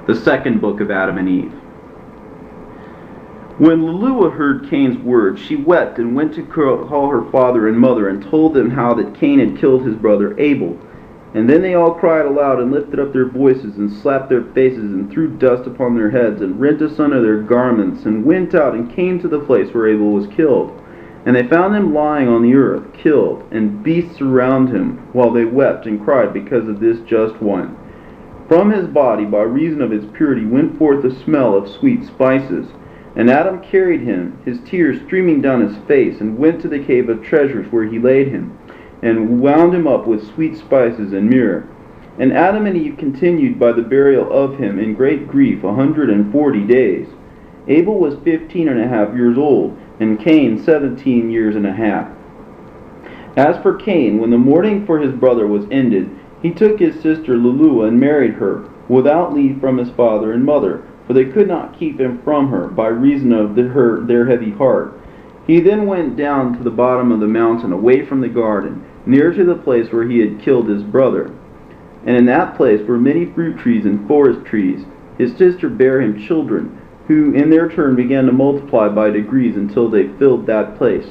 The second book of Adam and Eve. When Luluah heard Cain's words, she wept and went to call her father and mother and told them how that Cain had killed his brother Abel. And then they all cried aloud and lifted up their voices and slapped their faces and threw dust upon their heads and rent asunder their garments and went out and came to the place where Abel was killed. And they found him lying on the earth, killed, and beasts around him, while they wept and cried because of this just one. From his body, by reason of its purity, went forth the smell of sweet spices. And Adam carried him, his tears streaming down his face, and went to the cave of treasures where he laid him, and wound him up with sweet spices and myrrh. And Adam and Eve continued by the burial of him in great grief 140 days. Abel was 15.5 years old, and Cain 17 years and a half. As for Cain, when the mourning for his brother was ended, he took his sister Luluah and married her, without leave from his father and mother, for they could not keep him from her, by reason of their heavy heart. He then went down to the bottom of the mountain, away from the garden, near to the place where he had killed his brother. And in that place were many fruit trees and forest trees. His sister bare him children, who in their turn began to multiply by degrees until they filled that place.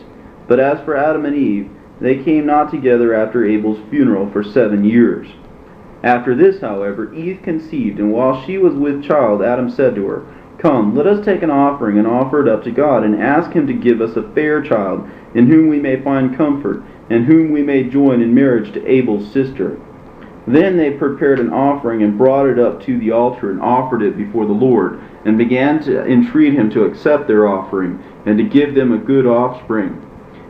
But as for Adam and Eve, they came not together after Abel's funeral for 7 years. After this, however, Eve conceived, and while she was with child, Adam said to her, Come, let us take an offering and offer it up to God, and ask him to give us a fair child, in whom we may find comfort, and whom we may join in marriage to Abel's sister. Then they prepared an offering and brought it up to the altar and offered it before the Lord, and began to entreat him to accept their offering, and to give them a good offspring.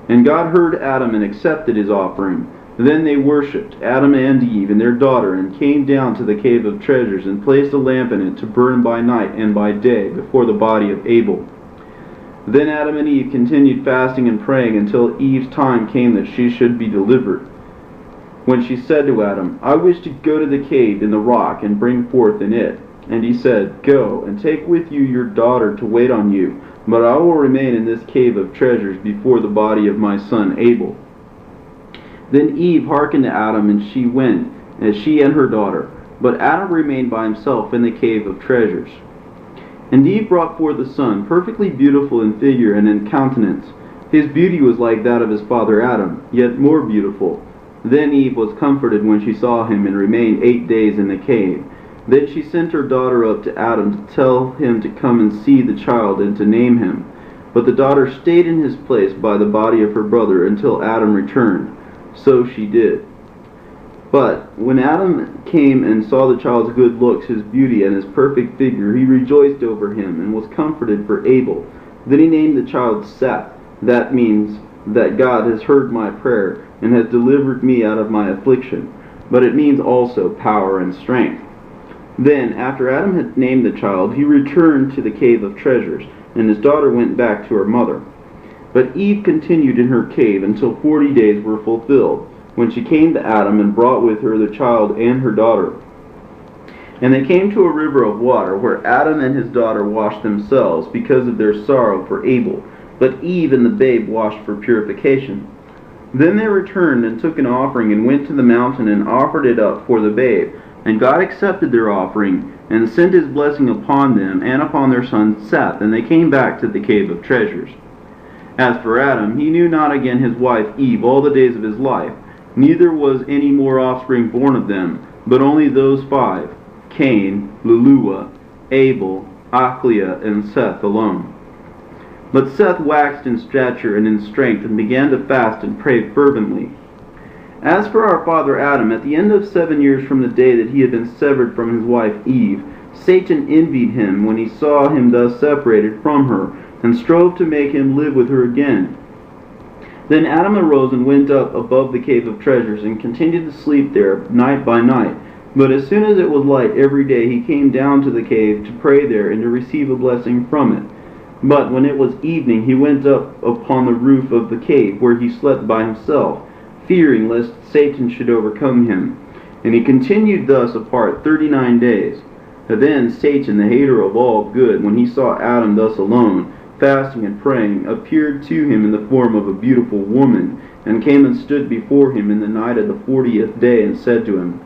And God heard Adam and accepted his offering. Then they worshipped, Adam and Eve and their daughter, and came down to the cave of treasures, and placed a lamp in it to burn by night and by day before the body of Abel. Then Adam and Eve continued fasting and praying until Eve's time came that she should be delivered. When she said to Adam, I wish to go to the cave in the rock and bring forth in it. And he said, Go, and take with you your daughter to wait on you, but I will remain in this cave of treasures before the body of my son Abel. Then Eve hearkened to Adam, and she went, as she and her daughter. But Adam remained by himself in the cave of treasures. And Eve brought forth a son, perfectly beautiful in figure and in countenance. His beauty was like that of his father Adam, yet more beautiful. Then Eve was comforted when she saw him, and remained 8 days in the cave. Then she sent her daughter up to Adam to tell him to come and see the child and to name him. But the daughter stayed in his place by the body of her brother until Adam returned. So she did. But when Adam came and saw the child's good looks, his beauty, and his perfect figure, he rejoiced over him, and was comforted for Abel. Then he named the child Seth. That means that God has heard my prayer, and has delivered me out of my affliction. But it means also power and strength. Then, after Adam had named the child, he returned to the cave of treasures, and his daughter went back to her mother. But Eve continued in her cave until 40 days were fulfilled, when she came to Adam and brought with her the child and her daughter. And they came to a river of water, where Adam and his daughter washed themselves because of their sorrow for Abel, but Eve and the babe washed for purification. Then they returned and took an offering and went to the mountain and offered it up for the babe. And God accepted their offering, and sent his blessing upon them and upon their son Seth, and they came back to the cave of treasures. As for Adam, he knew not again his wife Eve all the days of his life, neither was any more offspring born of them, but only those 5, Cain, Luluah, Abel, Achliah, and Seth alone. But Seth waxed in stature and in strength, and began to fast and pray fervently. As for our father Adam, at the end of 7 years from the day that he had been severed from his wife Eve, Satan envied him when he saw him thus separated from her, and strove to make him live with her again. Then Adam arose and went up above the cave of treasures, and continued to sleep there night by night. But as soon as it was light every day, he came down to the cave to pray there, and to receive a blessing from it. But when it was evening, he went up upon the roof of the cave, where he slept by himself, fearing lest Satan should overcome him. And he continued thus apart 39 days. Then Satan, the hater of all good, when he saw Adam thus alone, fasting and praying, appeared to him in the form of a beautiful woman, and came and stood before him in the night of the 40th day, and said to him,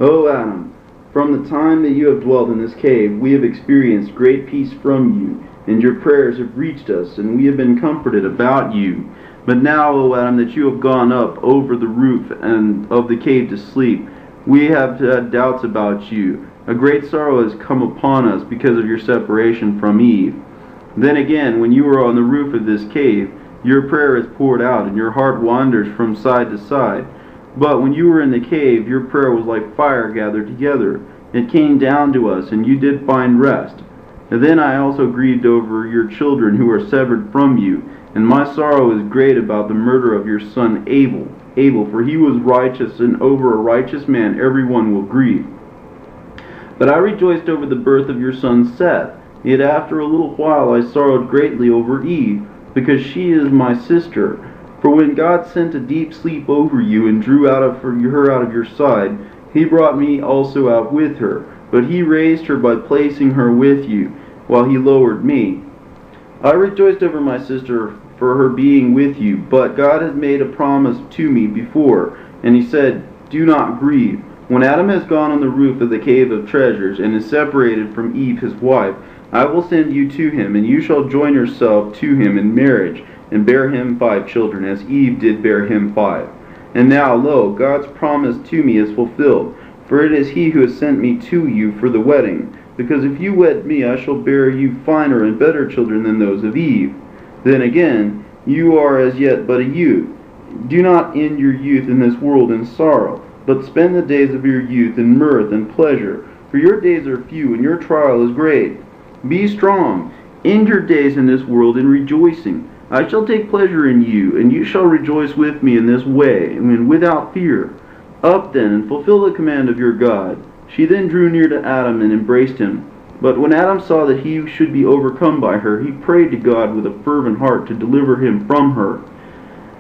O Adam, From the time that you have dwelt in this cave, we have experienced great peace from you, and your prayers have reached us, and we have been comforted about you. But now, O Adam, that you have gone up over the roof and of the cave to sleep, we have had doubts about you. A great sorrow has come upon us because of your separation from Eve. Then again, when you were on the roof of this cave, your prayer is poured out, and your heart wanders from side to side. But when you were in the cave, your prayer was like fire gathered together. It came down to us, and you did find rest. And then I also grieved over your children who are severed from you, and my sorrow is great about the murder of your son Abel. For he was righteous, and over a righteous man everyone will grieve. But I rejoiced over the birth of your son Seth. Yet after a little while I sorrowed greatly over Eve, because she is my sister. For when God sent a deep sleep over you and drew her out of your side, he brought me also out with her. But he raised her by placing her with you, while he lowered me. I rejoiced over my sister for her being with you, but God has made a promise to me before, and he said, do not grieve. When Adam has gone on the roof of the cave of treasures, and is separated from Eve his wife, I will send you to him, and you shall join yourself to him in marriage, and bear him 5 children, as Eve did bear him 5. And now, lo, God's promise to me is fulfilled, for it is he who has sent me to you for the wedding. Because if you wed me, I shall bear you finer and better children than those of Eve. Then again, you are as yet but a youth. Do not end your youth in this world in sorrow, but spend the days of your youth in mirth and pleasure. For your days are few, and your trial is great. Be strong. End your days in this world in rejoicing. I shall take pleasure in you, and you shall rejoice with me in this way, and without fear. Up then, and fulfill the command of your God. She then drew near to Adam and embraced him. But when Adam saw that he should be overcome by her, he prayed to God with a fervent heart to deliver him from her.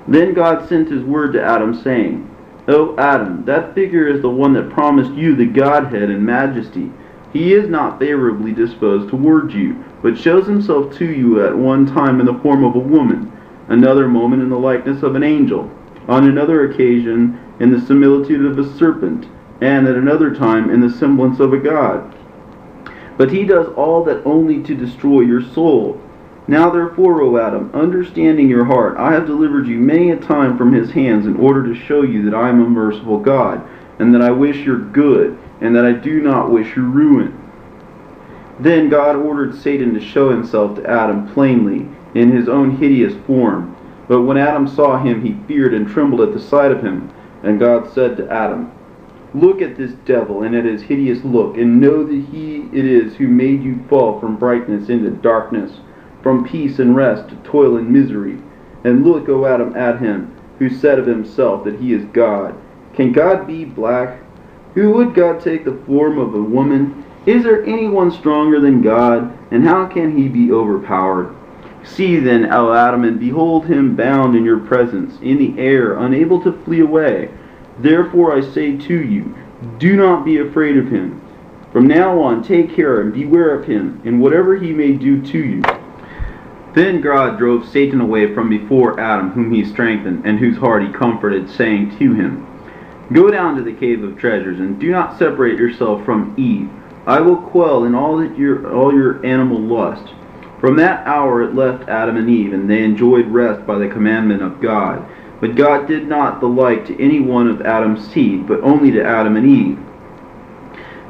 Then God sent his word to Adam, saying, O Adam, that figure is the one that promised you the Godhead and majesty. He is not favorably disposed toward you, but shows himself to you at one time in the form of a woman, another moment in the likeness of an angel, on another occasion in the similitude of a serpent, and at another time in the semblance of a god. But he does all that only to destroy your soul. Now therefore, O Adam, understanding your heart, I have delivered you many a time from his hands in order to show you that I am a merciful God, and that I wish your good, and that I do not wish your ruin. Then God ordered Satan to show himself to Adam plainly, in his own hideous form. But when Adam saw him, he feared and trembled at the sight of him. And God said to Adam, Look at this devil, and at his hideous look, and know that he it is who made you fall from brightness into darkness, from peace and rest to toil and misery. And look, O Adam, at him, who said of himself that he is God. Can God be black? Who would God take the form of a woman? Is there anyone stronger than God? And how can he be overpowered? See then, O Adam, and behold him bound in your presence, in the air, unable to flee away. Therefore I say to you, do not be afraid of him. From now on take care and beware of him, in whatever he may do to you. Then God drove Satan away from before Adam, whom he strengthened, and whose heart he comforted, saying to him, Go down to the cave of treasures, and do not separate yourself from Eve. I will quell in all your animal lust. From that hour it left Adam and Eve, and they enjoyed rest by the commandment of God. But God did not the like to any one of Adam's seed, but only to Adam and Eve.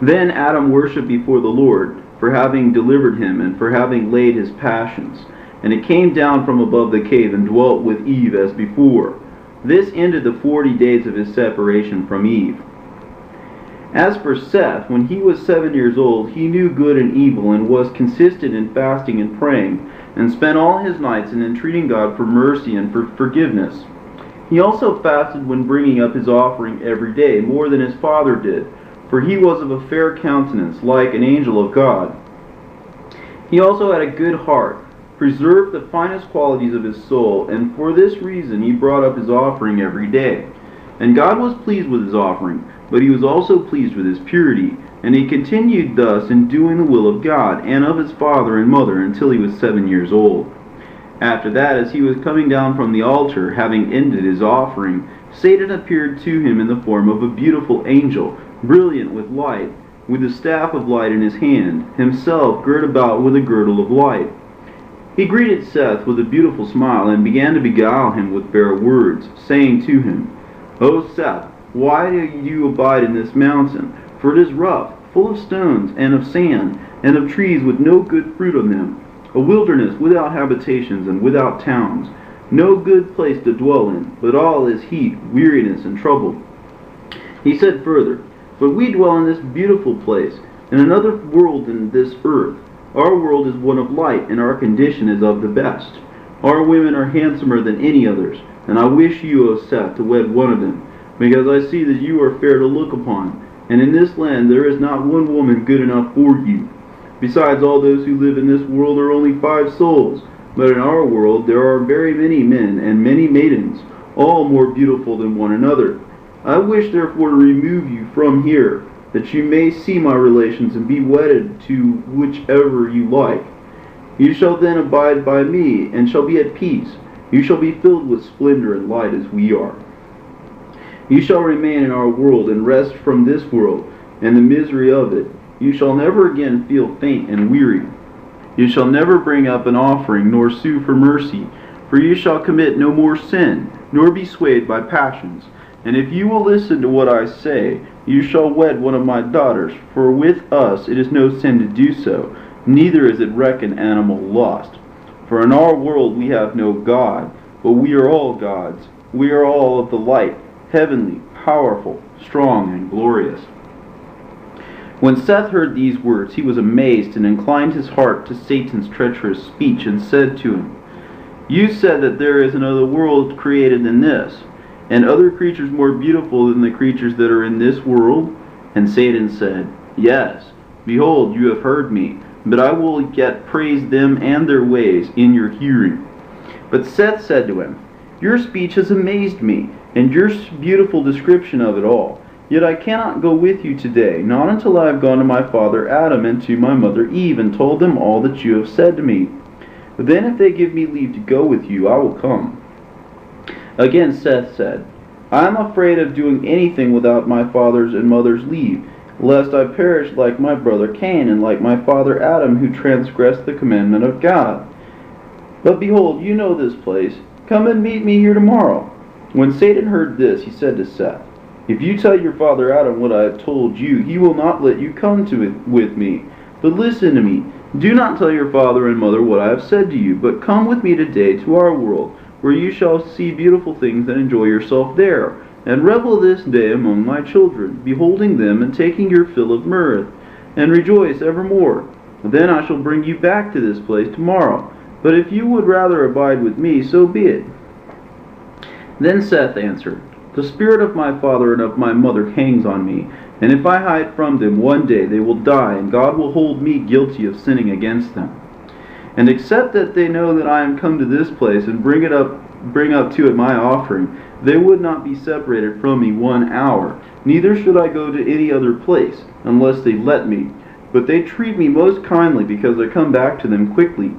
Then Adam worshipped before the Lord, for having delivered him, and for having laid his passions. And it came down from above the cave, and dwelt with Eve as before. This ended the 40 days of his separation from Eve. As for Seth, when he was 7 years old, he knew good and evil, and was consistent in fasting and praying, and spent all his nights in entreating God for mercy and for forgiveness. He also fasted when bringing up his offering every day, more than his father did, for he was of a fair countenance, like an angel of God. He also had a good heart, preserved the finest qualities of his soul, and for this reason he brought up his offering every day. And God was pleased with his offering, but he was also pleased with his purity, and he continued thus in doing the will of God, and of his father and mother, until he was 7 years old. After that, as he was coming down from the altar, having ended his offering, Satan appeared to him in the form of a beautiful angel, brilliant with light, with the staff of light in his hand, himself girt about with a girdle of light. He greeted Seth with a beautiful smile and began to beguile him with fair words, saying to him, O Seth, why do you abide in this mountain? For it is rough, full of stones, and of sand, and of trees with no good fruit on them, a wilderness without habitations and without towns, no good place to dwell in, but all is heat, weariness, and trouble. He said further, But we dwell in this beautiful place, in another world than this earth. Our world is one of light, and our condition is of the best. Our women are handsomer than any others, and I wish you, O Seth, to wed one of them, because I see that you are fair to look upon, and in this land there is not one woman good enough for you. Besides, all those who live in this world are only 5 souls, but in our world there are very many men and many maidens, all more beautiful than one another. I wish therefore to remove you from here, that you may see my relations and be wedded to whichever you like. You shall then abide by me, and shall be at peace. You shall be filled with splendor and light as we are. You shall remain in our world, and rest from this world, and the misery of it. You shall never again feel faint and weary. You shall never bring up an offering, nor sue for mercy, for you shall commit no more sin, nor be swayed by passions. And if you will listen to what I say, you shall wed one of my daughters, for with us it is no sin to do so, neither is it reckoned animal lust. For in our world we have no God, but we are all gods. We are all of the light, heavenly, powerful, strong, and glorious. When Seth heard these words, he was amazed and inclined his heart to Satan's treacherous speech, and said to him, You said that there is another world created than this, and other creatures more beautiful than the creatures that are in this world? And Satan said, Yes, behold, you have heard me, but I will yet praise them and their ways in your hearing. But Seth said to him, Your speech has amazed me, and your beautiful description of it all. Yet I cannot go with you today, not until I have gone to my father Adam and to my mother Eve, and told them all that you have said to me. But then if they give me leave to go with you, I will come. Again Seth said, I am afraid of doing anything without my father's and mother's leave, lest I perish like my brother Cain, and like my father Adam, who transgressed the commandment of God. But behold, you know this place. Come and meet me here tomorrow. When Satan heard this, he said to Seth, If you tell your father Adam what I have told you, he will not let you come to it with me. But listen to me. Do not tell your father and mother what I have said to you, but come with me today to our world, where you shall see beautiful things and enjoy yourself there, and revel this day among my children, beholding them and taking your fill of mirth, and rejoice evermore. Then I shall bring you back to this place tomorrow. But if you would rather abide with me, so be it. Then Seth answered, The spirit of my father and of my mother hangs on me, and if I hide from them, one day they will die, and God will hold me guilty of sinning against them. And except that they know that I am come to this place, and bring up to it my offering, they would not be separated from me 1 hour. Neither should I go to any other place, unless they let me. But they treat me most kindly, because I come back to them quickly.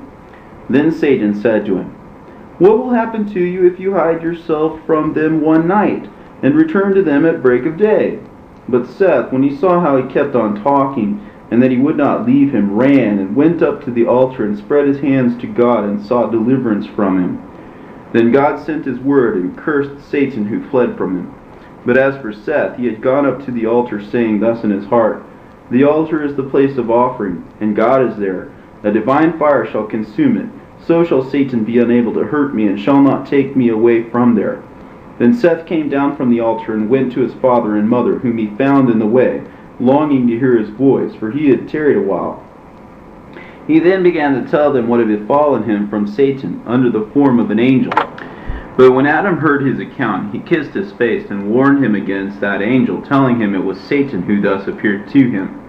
Then Satan said to him, What will happen to you if you hide yourself from them 1 night, and return to them at break of day? But Seth, when he saw how he kept on talking, and that he would not leave him, ran and went up to the altar and spread his hands to God and sought deliverance from him. Then God sent his word and cursed Satan, who fled from him. But as for Seth, he had gone up to the altar, saying thus in his heart, The altar is the place of offering, and God is there. A divine fire shall consume it. So shall Satan be unable to hurt me, and shall not take me away from there. Then Seth came down from the altar and went to his father and mother, whom he found in the way, longing to hear his voice, for he had tarried a while. He then began to tell them what had befallen him from Satan, under the form of an angel. But when Adam heard his account, he kissed his face and warned him against that angel, telling him it was Satan who thus appeared to him.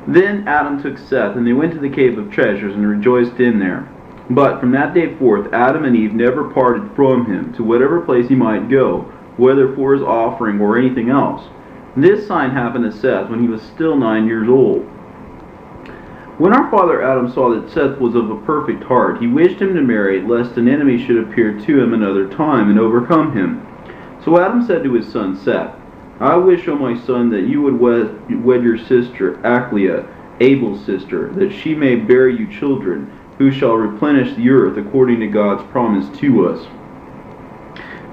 Then Adam took Seth, and they went to the cave of treasures, and rejoiced in there. But from that day forth Adam and Eve never parted from him, to whatever place he might go, whether for his offering or anything else. This sign happened to Seth when he was still 9 years old. When our father Adam saw that Seth was of a perfect heart, he wished him to marry, lest an enemy should appear to him another time and overcome him. So Adam said to his son Seth, I wish, O my son, that you would wed your sister Achlia, Abel's sister, that she may bear you children, who shall replenish the earth according to God's promise to us.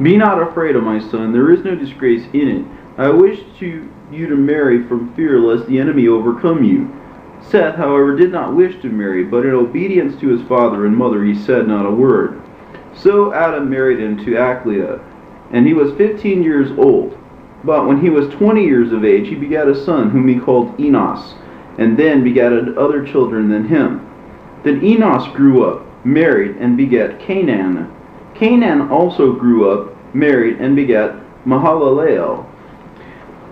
Be not afraid, O my son, there is no disgrace in it. I wish you to marry from fear lest the enemy overcome you. Seth, however, did not wish to marry, but in obedience to his father and mother he said not a word. So Adam married him to Achlia, and he was 15 years old. But when he was 20 years of age, he begat a son, whom he called Enos, and then begat other children than him. Then Enos grew up, married, and begat Canaan. Canaan also grew up, married, and begat Mahalalel.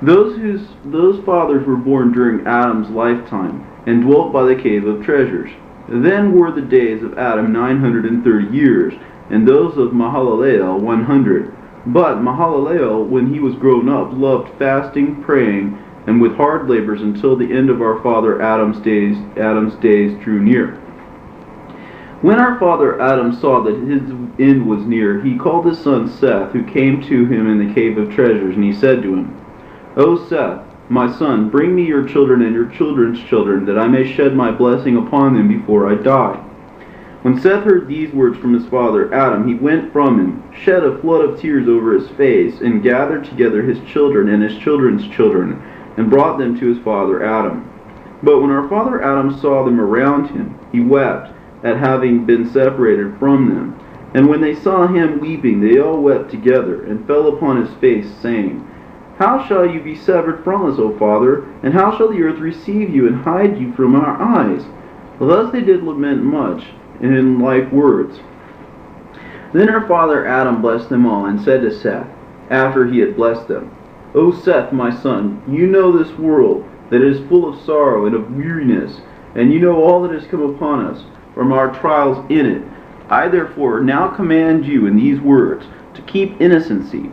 Those fathers were born during Adam's lifetime, and dwelt by the cave of treasures. Then were the days of Adam 930 years, and those of Mahalalel 100. But Mahalalel, when he was grown up, loved fasting, praying, and with hard labors until the end of our father Adam's days drew near. When our father Adam saw that his end was near, he called his son Seth, who came to him in the cave of treasures, and he said to him, O Seth, my son, bring me your children and your children's children, that I may shed my blessing upon them before I die. When Seth heard these words from his father Adam, he went from him, shed a flood of tears over his face, and gathered together his children and his children's children, and brought them to his father Adam. But when our father Adam saw them around him, he wept at having been separated from them. And when they saw him weeping, they all wept together, and fell upon his face, saying, How shall you be severed from us, O Father? And how shall the earth receive you, and hide you from our eyes? Thus they did lament much, in like words. Then our father Adam blessed them all, and said to Seth, after he had blessed them, O Seth, my son, you know this world, that it is full of sorrow and of weariness, and you know all that has come upon us from our trials in it. I therefore now command you in these words, to keep innocency,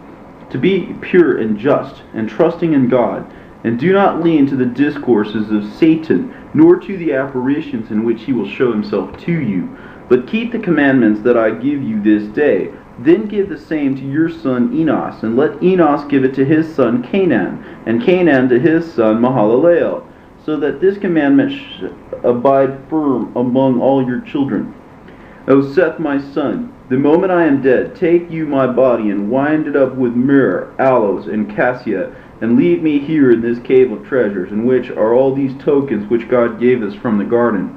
to be pure and just, and trusting in God, and do not lean to the discourses of Satan, nor to the apparitions in which he will show himself to you, but keep the commandments that I give you this day. Then give the same to your son Enos, and let Enos give it to his son Canaan, and Canaan to his son Mahalalel, so that this commandment abide firm among all your children. O Seth, my son, the moment I am dead, take you my body, and wind it up with myrrh, aloes, and cassia, and leave me here in this cave of treasures, in which are all these tokens which God gave us from the garden.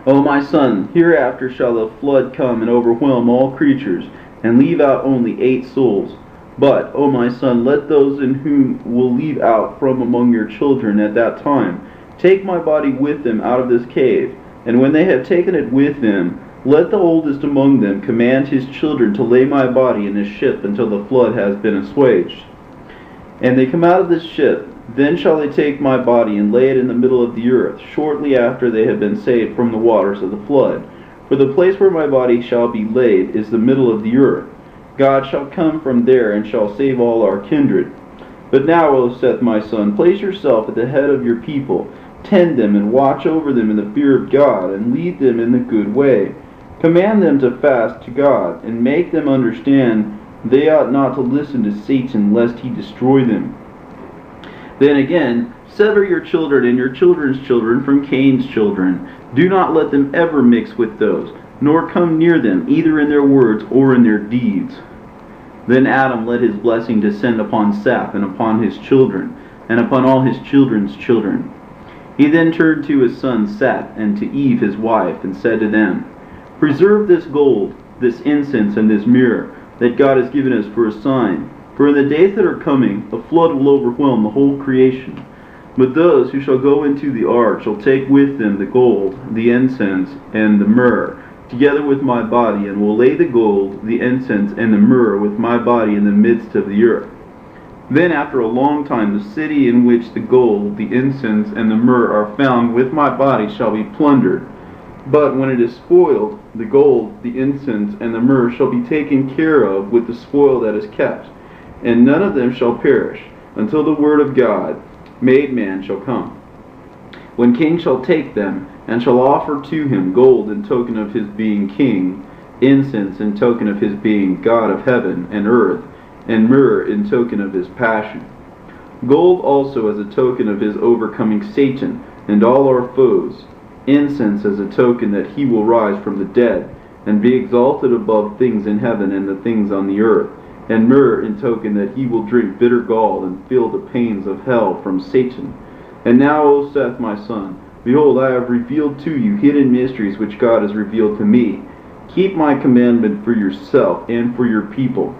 O my son, hereafter shall a flood come and overwhelm all creatures, and leave out only 8 souls. But, O my son, let those in whom will leave out from among your children at that time take my body with them out of this cave, and when they have taken it with them, let the oldest among them command his children to lay my body in a ship until the flood has been assuaged. And they come out of this ship, then shall they take my body and lay it in the middle of the earth, shortly after they have been saved from the waters of the flood. For the place where my body shall be laid is the middle of the earth. God shall come from there and shall save all our kindred. But now, O Seth, my son, place yourself at the head of your people, tend them and watch over them in the fear of God, and lead them in the good way. Command them to fast to God, and make them understand they ought not to listen to Satan, lest he destroy them. Then again, sever your children and your children's children from Cain's children. Do not let them ever mix with those, nor come near them, either in their words or in their deeds. Then Adam let his blessing descend upon Seth and upon his children, and upon all his children's children. He then turned to his son Seth and to Eve his wife, and said to them, Preserve this gold, this incense, and this myrrh, that God has given us for a sign. For in the days that are coming, a flood will overwhelm the whole creation. But those who shall go into the ark shall take with them the gold, the incense, and the myrrh, together with my body, and will lay the gold, the incense, and the myrrh with my body in the midst of the earth. Then after a long time the city in which the gold, the incense, and the myrrh are found with my body shall be plundered. But when it is spoiled, the gold, the incense, and the myrrh shall be taken care of with the spoil that is kept, and none of them shall perish, until the word of God, made man, shall come. When king shall take them, and shall offer to him gold in token of his being king, incense in token of his being God of heaven and earth, and myrrh in token of his passion. gold also as a token of his overcoming Satan and all our foes, incense as a token that he will rise from the dead, and be exalted above things in heaven and the things on the earth, and myrrh in token that he will drink bitter gall and feel the pains of hell from Satan. And now, O Seth, my son, behold, I have revealed to you hidden mysteries which God has revealed to me. Keep my commandment for yourself and for your people.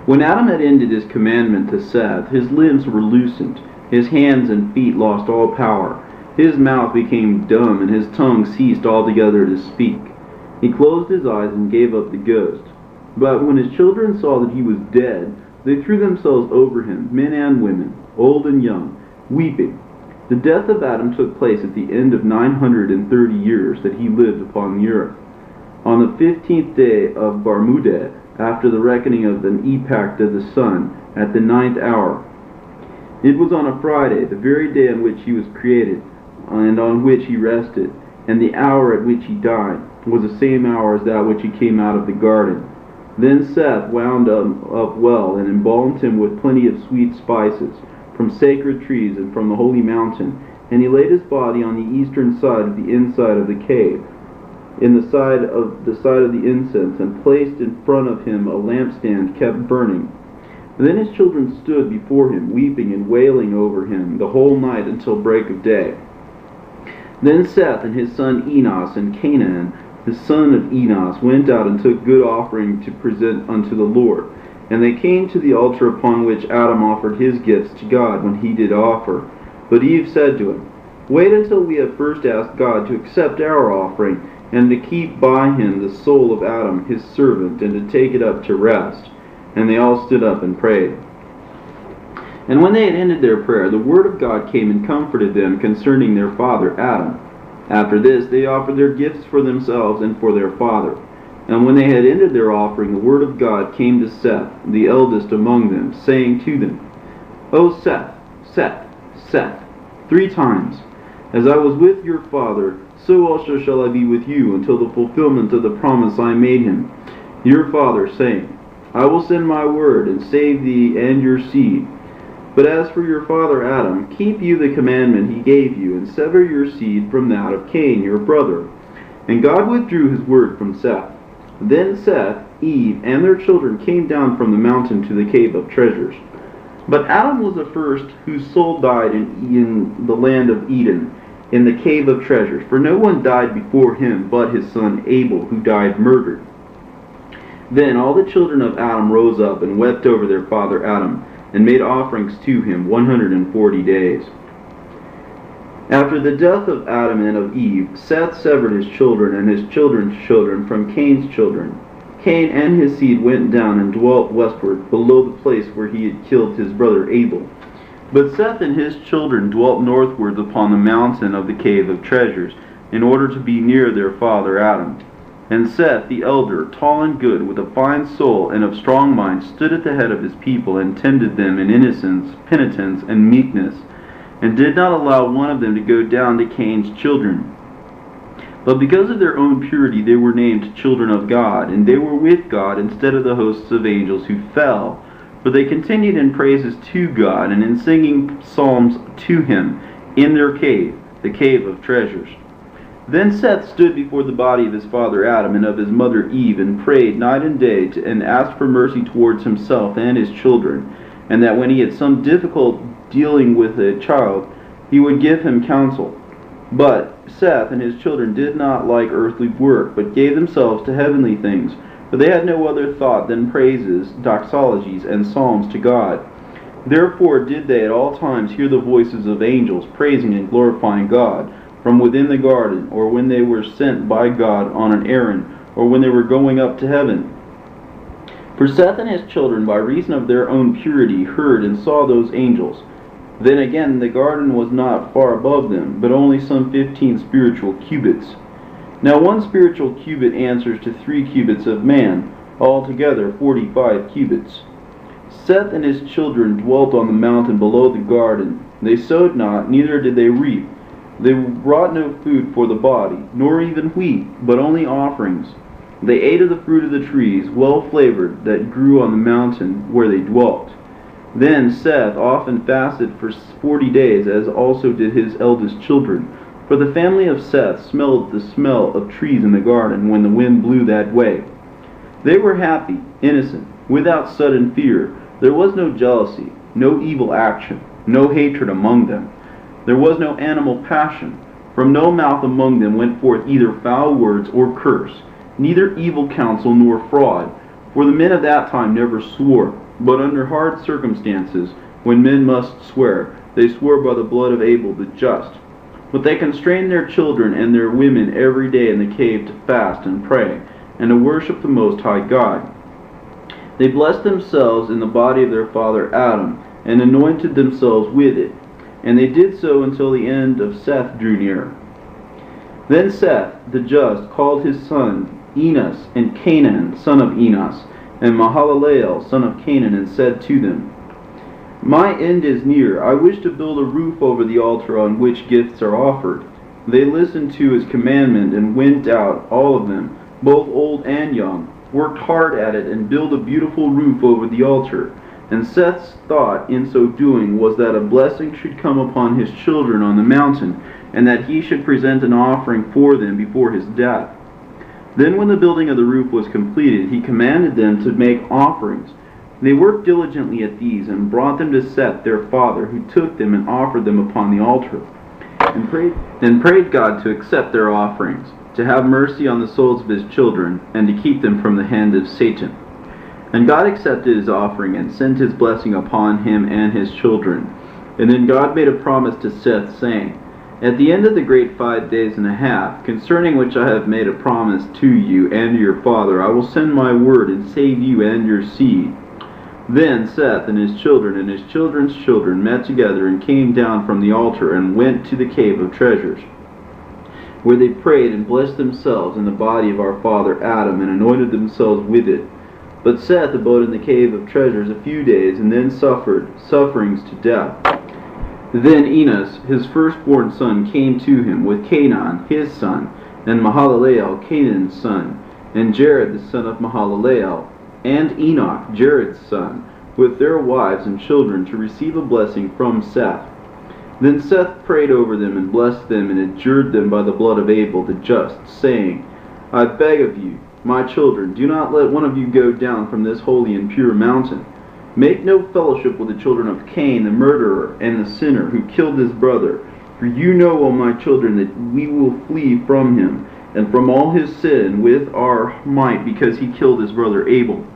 When Adam had ended his commandment to Seth, his limbs were loosened, his hands and feet lost all power, his mouth became dumb, and his tongue ceased altogether to speak. He closed his eyes and gave up the ghost. But when his children saw that he was dead, they threw themselves over him, men and women, old and young, weeping. The death of Adam took place at the end of 930 years that he lived upon the earth. On the 15th day of Barmudeh, after the reckoning of an epoch of the sun, at the 9th hour. It was on a Friday, the very day on which he was created, and on which he rested, and the hour at which he died was the same hour as that which he came out of the garden. Then Seth wound up well, and embalmed him with plenty of sweet spices, from sacred trees and from the holy mountain. And he laid his body on the eastern side of the inside of the cave, in the side of the incense, and placed in front of him a lampstand kept burning. Then his children stood before him, weeping and wailing over him the whole night until break of day. Then Seth and his son Enos and Canaan, the son of Enos, went out and took good offering to present unto the Lord. And they came to the altar upon which Adam offered his gifts to God when he did offer. But Eve said to him, Wait until we have first asked God to accept our offering, and to keep by him the soul of Adam his servant, and to take it up to rest. And they all stood up and prayed. And when they had ended their prayer, the word of God came and comforted them concerning their father Adam. After this they offered their gifts for themselves and for their father. And when they had ended their offering, the word of God came to Seth, the eldest among them, saying to them, O Seth, Seth, Seth, 3 times. As I was with your father, so also shall I be with you until the fulfillment of the promise I made him, your father, saying, I will send my word and save thee and your seed. But as for your father Adam, keep you the commandment he gave you, and sever your seed from that of Cain your brother. And God withdrew his word from Seth. Then Seth, Eve, and their children came down from the mountain to the cave of treasures. But Adam was the first whose soul died in the land of Eden, in the cave of treasures. For no one died before him but his son Abel, who died murdered. Then all the children of Adam rose up and wept over their father Adam, and made offerings to him 140 days. After the death of Adam and of Eve, Seth severed his children and his children's children from Cain's children. Cain and his seed went down and dwelt westward, below the place where he had killed his brother Abel. But Seth and his children dwelt northward upon the mountain of the cave of treasures, in order to be near their father Adam. And Seth, the elder, tall and good, with a fine soul and of strong mind, stood at the head of his people, and tended them in innocence, penitence, and meekness, and did not allow one of them to go down to Cain's children. But because of their own purity they were named children of God, and they were with God instead of the hosts of angels who fell. For they continued in praises to God, and in singing psalms to him, in their cave, the cave of treasures. Then Seth stood before the body of his father Adam and of his mother Eve, and prayed night and day, and asked for mercy towards himself and his children, and that when he had some difficult dealing with a child, he would give him counsel. But Seth and his children did not like earthly work, but gave themselves to heavenly things, for they had no other thought than praises, doxologies, and psalms to God. Therefore did they at all times hear the voices of angels, praising and glorifying God, from within the garden, or when they were sent by God on an errand, or when they were going up to heaven. For Seth and his children, by reason of their own purity, heard and saw those angels. Then again the garden was not far above them, but only some 15 spiritual cubits. Now 1 spiritual cubit answers to 3 cubits of man, altogether 45 cubits. Seth and his children dwelt on the mountain below the garden. They sowed not, neither did they reap. They brought no food for the body, nor even wheat, but only offerings. They ate of the fruit of the trees, well flavored, that grew on the mountain where they dwelt. Then Seth often fasted for 40 days, as also did his eldest children. For the family of Seth smelled the smell of trees in the garden when the wind blew that way. They were happy, innocent, without sudden fear. There was no jealousy, no evil action, no hatred among them. There was no animal passion. From no mouth among them went forth either foul words or curse, neither evil counsel nor fraud. For the men of that time never swore, but under hard circumstances, when men must swear, they swore by the blood of Abel the just. But they constrained their children and their women every day in the cave to fast and pray, and to worship the Most High God. They blessed themselves in the body of their father Adam, and anointed themselves with it. And they did so until the end of Seth drew near. Then Seth, the just, called his son Enos, and Canaan, son of Enos, and Mahalaleel, son of Canaan, and said to them, My end is near. I wish to build a roof over the altar on which gifts are offered. They listened to his commandment, and went out, all of them, both old and young, worked hard at it, and built a beautiful roof over the altar. And Seth's thought in so doing was that a blessing should come upon his children on the mountain, and that he should present an offering for them before his death. Then when the building of the roof was completed, he commanded them to make offerings. They worked diligently at these, and brought them to Seth their father, who took them and offered them upon the altar, and prayed God to accept their offerings, to have mercy on the souls of his children, and to keep them from the hand of Satan. And God accepted his offering, and sent his blessing upon him and his children. And then God made a promise to Seth, saying, At the end of the great 5 days and a half, concerning which I have made a promise to you and to your father, I will send my word, and save you and your seed. Then Seth and his children and his children's children met together, and came down from the altar, and went to the cave of treasures, where they prayed and blessed themselves in the body of our father Adam, and anointed themselves with it. But Seth abode in the cave of treasures a few days, and then suffered sufferings to death. Then Enos, his firstborn son, came to him, with Canaan his son, and Mahalaleel Canaan's son, and Jared the son of Mahalaleel, and Enoch Jared's son, with their wives and children, to receive a blessing from Seth. Then Seth prayed over them, and blessed them, and adjured them by the blood of Abel the just, saying, I beg of you, my children, do not let one of you go down from this holy and pure mountain. Make no fellowship with the children of Cain, the murderer, and the sinner, who killed his brother. For you know, O my children, that we will flee from him, and from all his sin with our might, because he killed his brother Abel.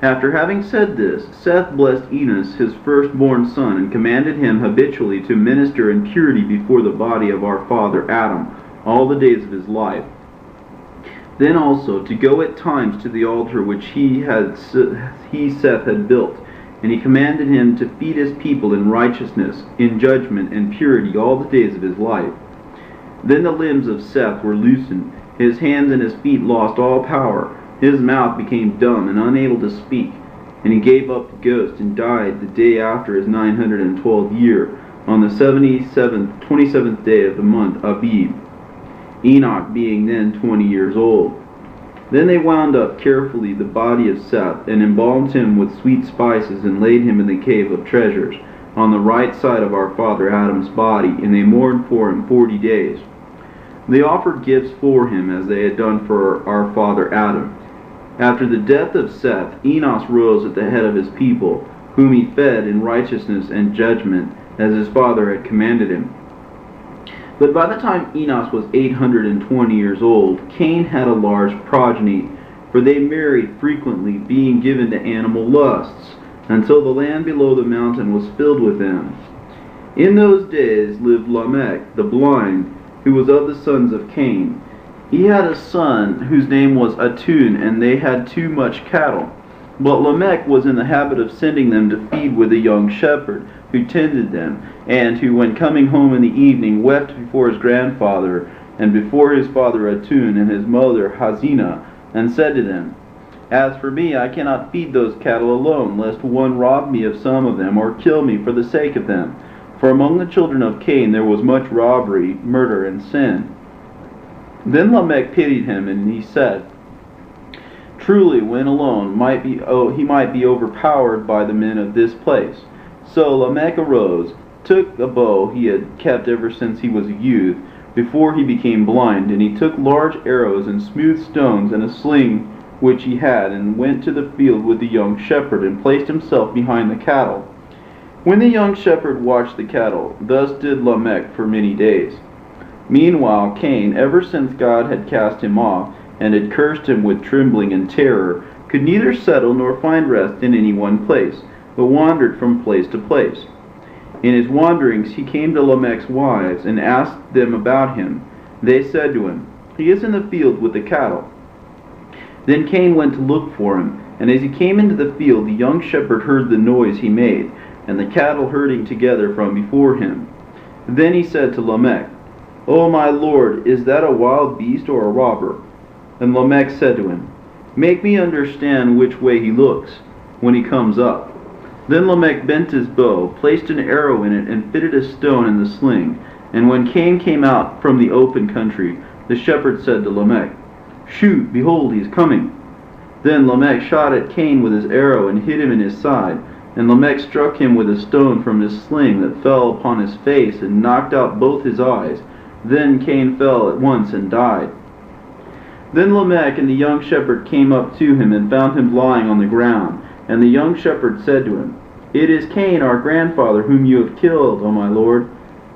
After having said this, Seth blessed Enos, his firstborn son, and commanded him habitually to minister in purity before the body of our father Adam all the days of his life. Then also to go at times to the altar which Seth had built, and he commanded him to feed his people in righteousness, in judgment, and purity all the days of his life. Then the limbs of Seth were loosened, his hands and his feet lost all power, his mouth became dumb and unable to speak, and he gave up the ghost, and died the day after his 912th year, on the 27th day of the month Abib, Enoch being then 20 years old. Then they wound up carefully the body of Seth, and embalmed him with sweet spices, and laid him in the cave of treasures, on the right side of our father Adam's body, and they mourned for him 40 days. They offered gifts for him, as they had done for our father Adam. After the death of Seth, Enos rose at the head of his people, whom he fed in righteousness and judgment, as his father had commanded him. But by the time Enos was 820 years old, Cain had a large progeny, for they married frequently, being given to animal lusts, until the land below the mountain was filled with them. In those days lived Lamech the blind, who was of the sons of Cain. He had a son whose name was Atun, and they had too much cattle. But Lamech was in the habit of sending them to feed with a young shepherd, who tended them, and who, when coming home in the evening, wept before his grandfather, and before his father Atun and his mother Hazina, and said to them, As for me, I cannot feed those cattle alone, lest one rob me of some of them, or kill me for the sake of them. For among the children of Cain there was much robbery, murder, and sin. Then Lamech pitied him, and he said, Truly, when alone, he might be overpowered by the men of this place. So Lamech arose, took a bow he had kept ever since he was a youth, before he became blind, and he took large arrows and smooth stones and a sling which he had, and went to the field with the young shepherd, and placed himself behind the cattle. When the young shepherd watched the cattle, thus did Lamech for many days. Meanwhile Cain, ever since God had cast him off, and had cursed him with trembling and terror, could neither settle nor find rest in any one place, but wandered from place to place. In his wanderings he came to Lamech's wives, and asked them about him. They said to him, "He is in the field with the cattle." Then Cain went to look for him, and as he came into the field, the young shepherd heard the noise he made, and the cattle herding together from before him. Then he said to Lamech, "O my lord, is that a wild beast or a robber?" And Lamech said to him, "Make me understand which way he looks when he comes up." Then Lamech bent his bow, placed an arrow in it, and fitted a stone in the sling. And when Cain came out from the open country, the shepherd said to Lamech, "Shoot, behold, he is coming." Then Lamech shot at Cain with his arrow, and hit him in his side. And Lamech struck him with a stone from his sling that fell upon his face, and knocked out both his eyes. Then Cain fell at once and died. Then Lamech and the young shepherd came up to him, and found him lying on the ground. And the young shepherd said to him, "It is Cain, our grandfather, whom you have killed, O my lord."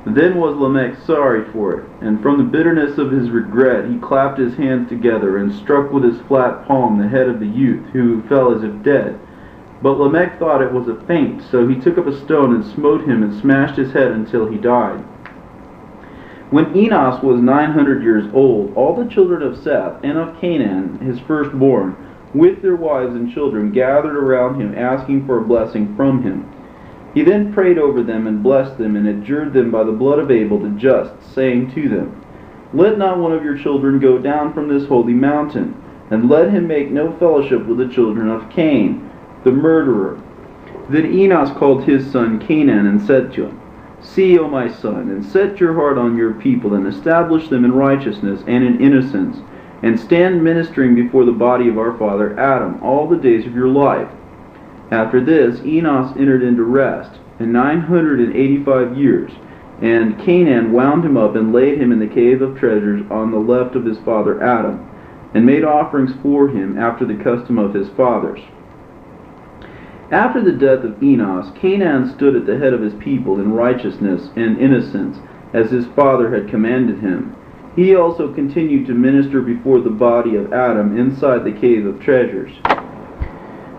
Then was Lamech sorry for it, and from the bitterness of his regret he clapped his hands together, and struck with his flat palm the head of the youth, who fell as if dead. But Lamech thought it was a feint, so he took up a stone and smote him, and smashed his head until he died. When Enos was 900 years old, all the children of Seth and of Canaan, his firstborn, with their wives and children, gathered around him, asking for a blessing from him. He then prayed over them, and blessed them, and adjured them by the blood of Abel the just, saying to them, "Let not one of your children go down from this holy mountain, and let him make no fellowship with the children of Cain, the murderer." Then Enos called his son Canaan, and said to him, "See, O my son, and set your heart on your people, and establish them in righteousness and in innocence, and stand ministering before the body of our father Adam all the days of your life." After this Enos entered into rest, 985 years, and Canaan wound him up and laid him in the cave of treasures on the left of his father Adam, and made offerings for him after the custom of his fathers. After the death of Enos, Canaan stood at the head of his people in righteousness and innocence, as his father had commanded him. He also continued to minister before the body of Adam inside the cave of treasures.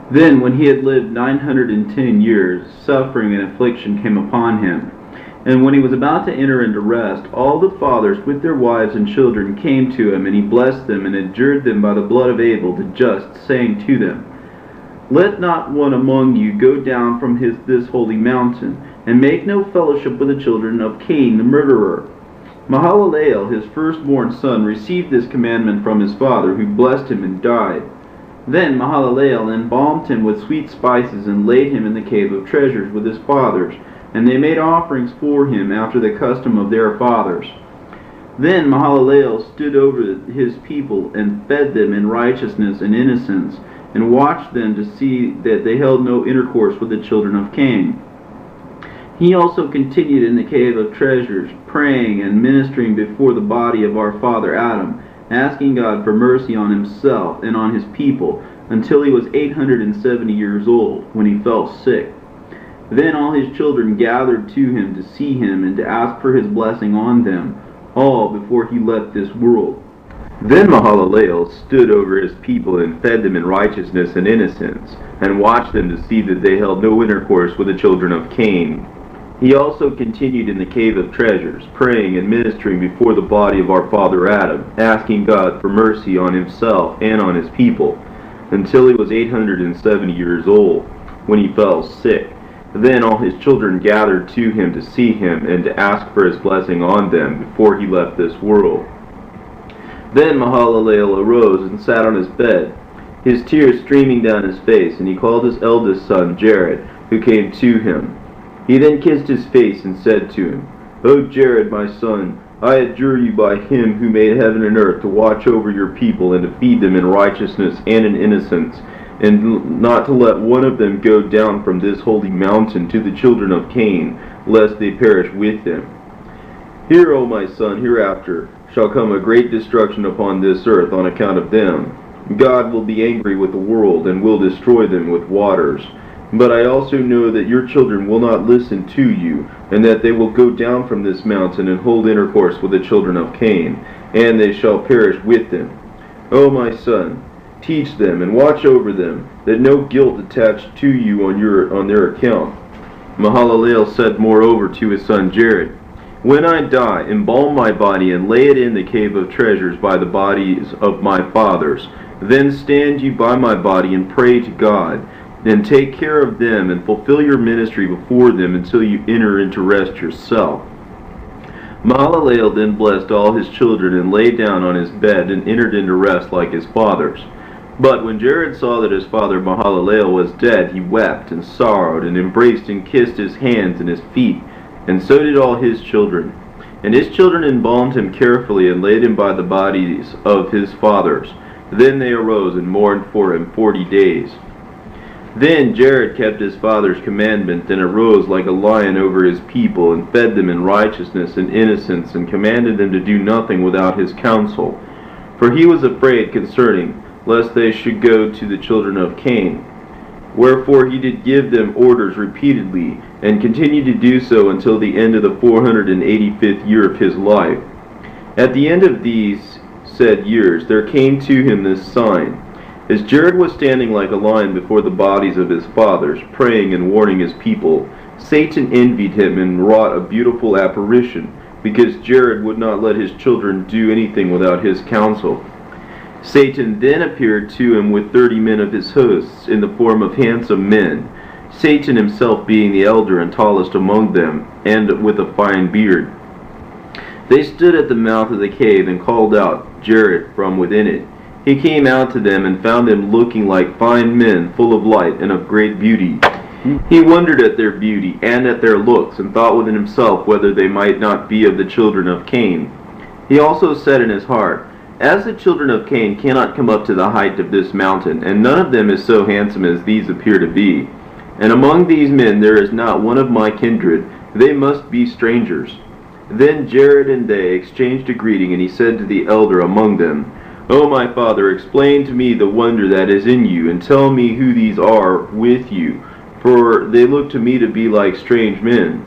Then, when he had lived 910 years, suffering and affliction came upon him. And when he was about to enter into rest, all the fathers with their wives and children came to him, and he blessed them, and adjured them by the blood of Abel the just, saying to them, "Let not one among you go down from this holy mountain, and make no fellowship with the children of Cain the murderer." Mahalalel, his firstborn son, received this commandment from his father, who blessed him and died. Then Mahalalel embalmed him with sweet spices, and laid him in the cave of treasures with his fathers, and they made offerings for him after the custom of their fathers. Then Mahalalel stood over his people, and fed them in righteousness and innocence, and watched them to see that they held no intercourse with the children of Cain. He also continued in the cave of treasures, praying and ministering before the body of our father Adam, asking God for mercy on himself and on his people, until he was 870 years old, when he fell sick. Then all his children gathered to him to see him, and to ask for his blessing on them, all before he left this world. Then Mahalalel stood over his people, and fed them in righteousness and innocence, and watched them to see that they held no intercourse with the children of Cain. He also continued in the cave of treasures, praying and ministering before the body of our father Adam, asking God for mercy on himself and on his people, until he was 870 years old, when he fell sick. Then all his children gathered to him to see him, and to ask for his blessing on them before he left this world. Then Mahalalel arose and sat on his bed, his tears streaming down his face, and he called his eldest son Jared, who came to him. He then kissed his face and said to him, "O Jared, my son, I adjure you by him who made heaven and earth to watch over your people and to feed them in righteousness and in innocence, and not to let one of them go down from this holy mountain to the children of Cain, lest they perish with him. Hear, O my son, hereafter shall come a great destruction upon this earth on account of them. God will be angry with the world, and will destroy them with waters. But I also know that your children will not listen to you, and that they will go down from this mountain and hold intercourse with the children of Cain, and they shall perish with them. O my son, teach them and watch over them, that no guilt attach to you on their account. Mahalalel said moreover to his son Jared, When I die, embalm my body and lay it in the cave of treasures by the bodies of my fathers. Then stand you by my body and pray to God, and take care of them and fulfill your ministry before them until you enter into rest yourself. Mahalalel then blessed all his children and lay down on his bed and entered into rest like his fathers. But when Jared saw that his father Mahalalel was dead, he wept and sorrowed and embraced and kissed his hands and his feet, and so did all his children. And his children embalmed him carefully and laid him by the bodies of his fathers. Then they arose and mourned for him 40 days. Then Jared kept his father's commandment, and arose like a lion over his people, and fed them in righteousness and innocence, and commanded them to do nothing without his counsel. For he was afraid concerning, lest they should go to the children of Cain. Wherefore he did give them orders repeatedly, and continued to do so until the end of the 485th year of his life. At the end of these said years, there came to him this sign. As Jared was standing like a lion before the bodies of his fathers, praying and warning his people, Satan envied him and wrought a beautiful apparition, because Jared would not let his children do anything without his counsel. Satan then appeared to him with 30 men of his hosts, in the form of handsome men, Satan himself being the elder and tallest among them, and with a fine beard. They stood at the mouth of the cave and called out Jared from within it. He came out to them and found them looking like fine men, full of light and of great beauty. He wondered at their beauty and at their looks, and thought within himself whether they might not be of the children of Cain. He also said in his heart, As the children of Cain cannot come up to the height of this mountain, and none of them is so handsome as these appear to be, and among these men there is not one of my kindred, they must be strangers. Then Jared and they exchanged a greeting, and he said to the elder among them, O my father, explain to me the wonder that is in you, and tell me who these are with you, for they look to me to be like strange men.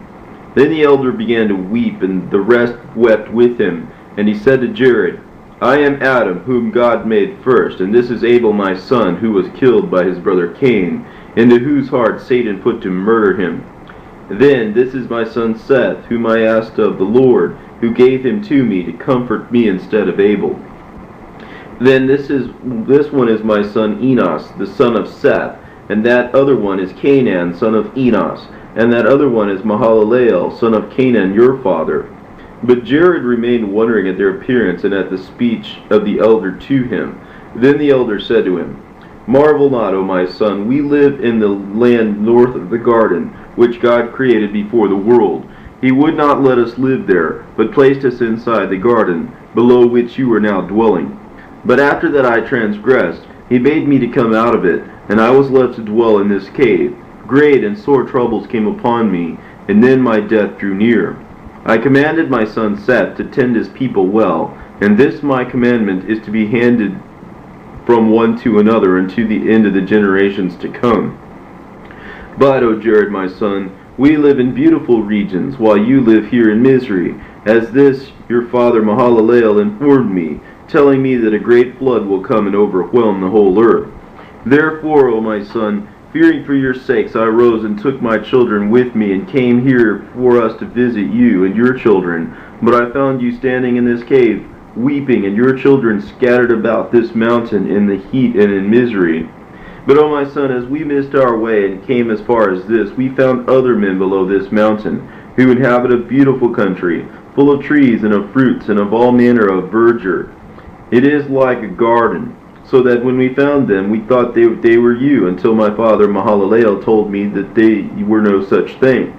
Then the elder began to weep, and the rest wept with him. And he said to Jared, I am Adam, whom God made first, and this is Abel my son, who was killed by his brother Cain, into whose heart Satan put to murder him. Then this is my son Seth, whom I asked of the Lord, who gave him to me to comfort me instead of Abel. Then this one is my son Enos, the son of Seth, and that other one is Canaan, son of Enos, and that other one is Mahalalel, son of Canaan, your father. But Jared remained wondering at their appearance and at the speech of the elder to him. Then the elder said to him, Marvel not, O my son, we live in the land north of the garden, which God created before the world. He would not let us live there, but placed us inside the garden, below which you are now dwelling. But after that I transgressed, he bade me to come out of it, and I was left to dwell in this cave. Great and sore troubles came upon me, and then my death drew near. I commanded my son Seth to tend his people well, and this my commandment is to be handed from one to another unto the end of the generations to come. But, O Jared my son, we live in beautiful regions, while you live here in misery, as this your father Mahalalel informed me, telling me that a great flood will come and overwhelm the whole earth. Therefore, O my son, fearing for your sakes, I rose and took my children with me, and came here for us to visit you and your children. But I found you standing in this cave, weeping, and your children scattered about this mountain in the heat and in misery. But, O my son, as we missed our way and came as far as this, we found other men below this mountain, who inhabit a beautiful country, full of trees and of fruits and of all manner of verdure. It is like a garden, so that when we found them, we thought they were you, until my father Mahalalel told me that they were no such thing.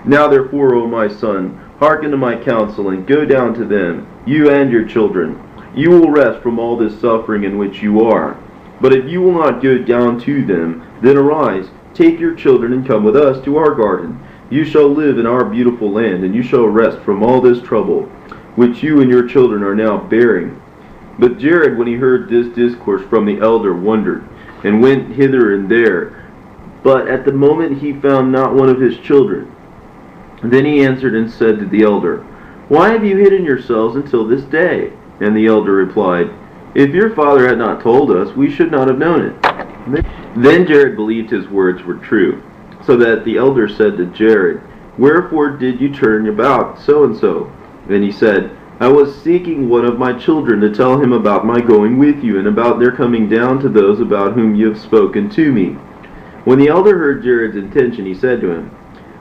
Now therefore, O my son, Hearken to my counsel, and go down to them, you and your children. You will rest from all this suffering in which you are. But if you will not go down to them, then arise, take your children, and come with us to our garden. You shall live in our beautiful land, and you shall rest from all this trouble, which you and your children are now bearing. But Jared, when he heard this discourse from the elder, wondered, and went hither and there. But at the moment he found not one of his children. Then he answered and said to the elder, Why have you hidden yourselves until this day? And the elder replied, If your father had not told us, we should not have known it. Then Jared believed his words were true, so that the elder said to Jared, Wherefore did you turn about so and so? Then he said, I was seeking one of my children to tell him about my going with you, and about their coming down to those about whom you have spoken to me. When the elder heard Jared's intention, he said to him,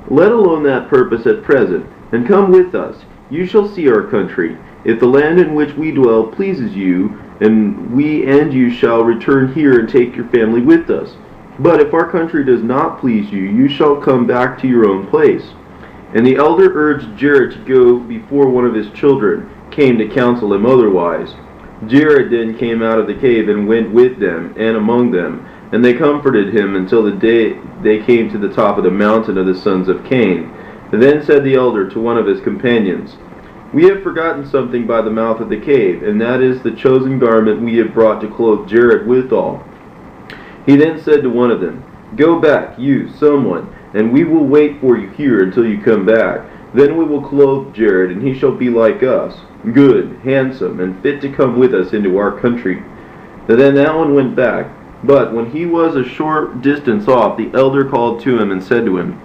Let alone that purpose at present, and come with us. You shall see our country. If the land in which we dwell pleases you, and we and you shall return here and take your family with us. But if our country does not please you, you shall come back to your own place. And the elder urged Jared to go before one of his children came to counsel him otherwise. Jared then came out of the cave and went with them and among them, and they comforted him until the day they came to the top of the mountain of the sons of Cain. Then said the elder to one of his companions, We have forgotten something by the mouth of the cave, and that is the chosen garment we have brought to clothe Jared withal. He then said to one of them, Go back, you, someone, and we will wait for you here until you come back. Then we will clothe Jared, and he shall be like us, good, handsome, and fit to come with us into our country. Then that one went back. But when he was a short distance off, the elder called to him and said to him,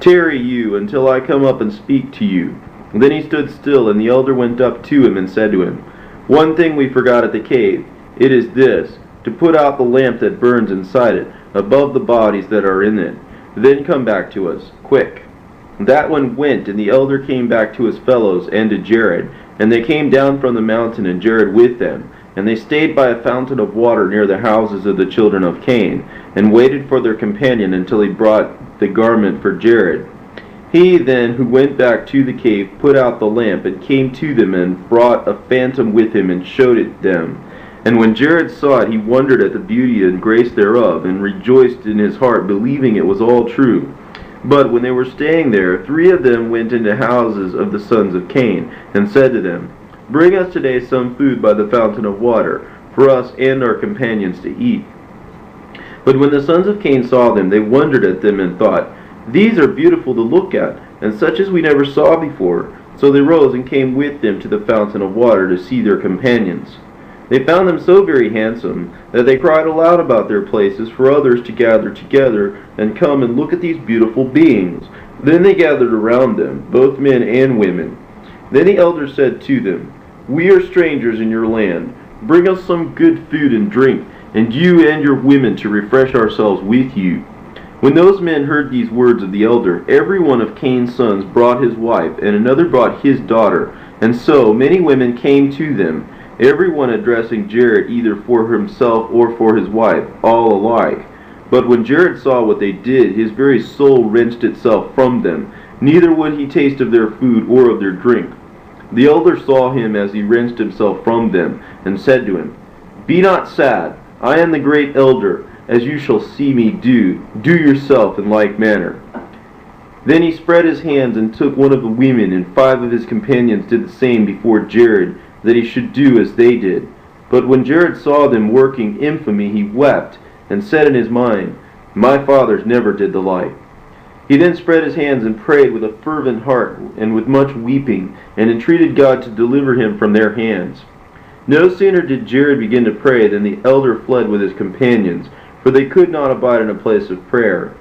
Tarry you until I come up and speak to you. Then he stood still, and the elder went up to him and said to him, One thing we forgot at the cave. It is this, to put out the lamp that burns inside it, above the bodies that are in it. Then come back to us, quick. That one went, and the elder came back to his fellows and to Jared. And they came down from the mountain, and Jared with them. And they stayed by a fountain of water near the houses of the children of Cain, and waited for their companion until he brought the garment for Jared. He then, who went back to the cave, put out the lamp, and came to them, and brought a phantom with him, and showed it them. And when Jared saw it, he wondered at the beauty and grace thereof, and rejoiced in his heart, believing it was all true. But when they were staying there, 3 of them went into houses of the sons of Cain, and said to them, Bring us today some food by the fountain of water, for us and our companions to eat. But when the sons of Cain saw them, they wondered at them, and thought, These are beautiful to look at, and such as we never saw before. So they rose and came with them to the fountain of water to see their companions. They found them so very handsome that they cried aloud about their places for others to gather together and come and look at these beautiful beings. Then they gathered around them, both men and women. Then the elder said to them, We are strangers in your land. Bring us some good food and drink, and you and your women to refresh ourselves with you. When those men heard these words of the elder, every one of Cain's sons brought his wife, and another brought his daughter. And so many women came to them, every one addressing Jared either for himself or for his wife, all alike. But when Jared saw what they did, his very soul wrenched itself from them. Neither would he taste of their food or of their drink. The elder saw him as he wrenched himself from them, and said to him, Be not sad, I am the great elder, as you shall see me do. Do yourself in like manner. Then he spread his hands and took one of the women, and 5 of his companions did the same before Jared, that he should do as they did. But when Jared saw them working infamy, he wept, and said in his mind, My fathers never did the like. He then spread his hands and prayed with a fervent heart and with much weeping, and entreated God to deliver him from their hands. No sooner did Jared begin to pray than the elder fled with his companions, for they could not abide in a place of prayer.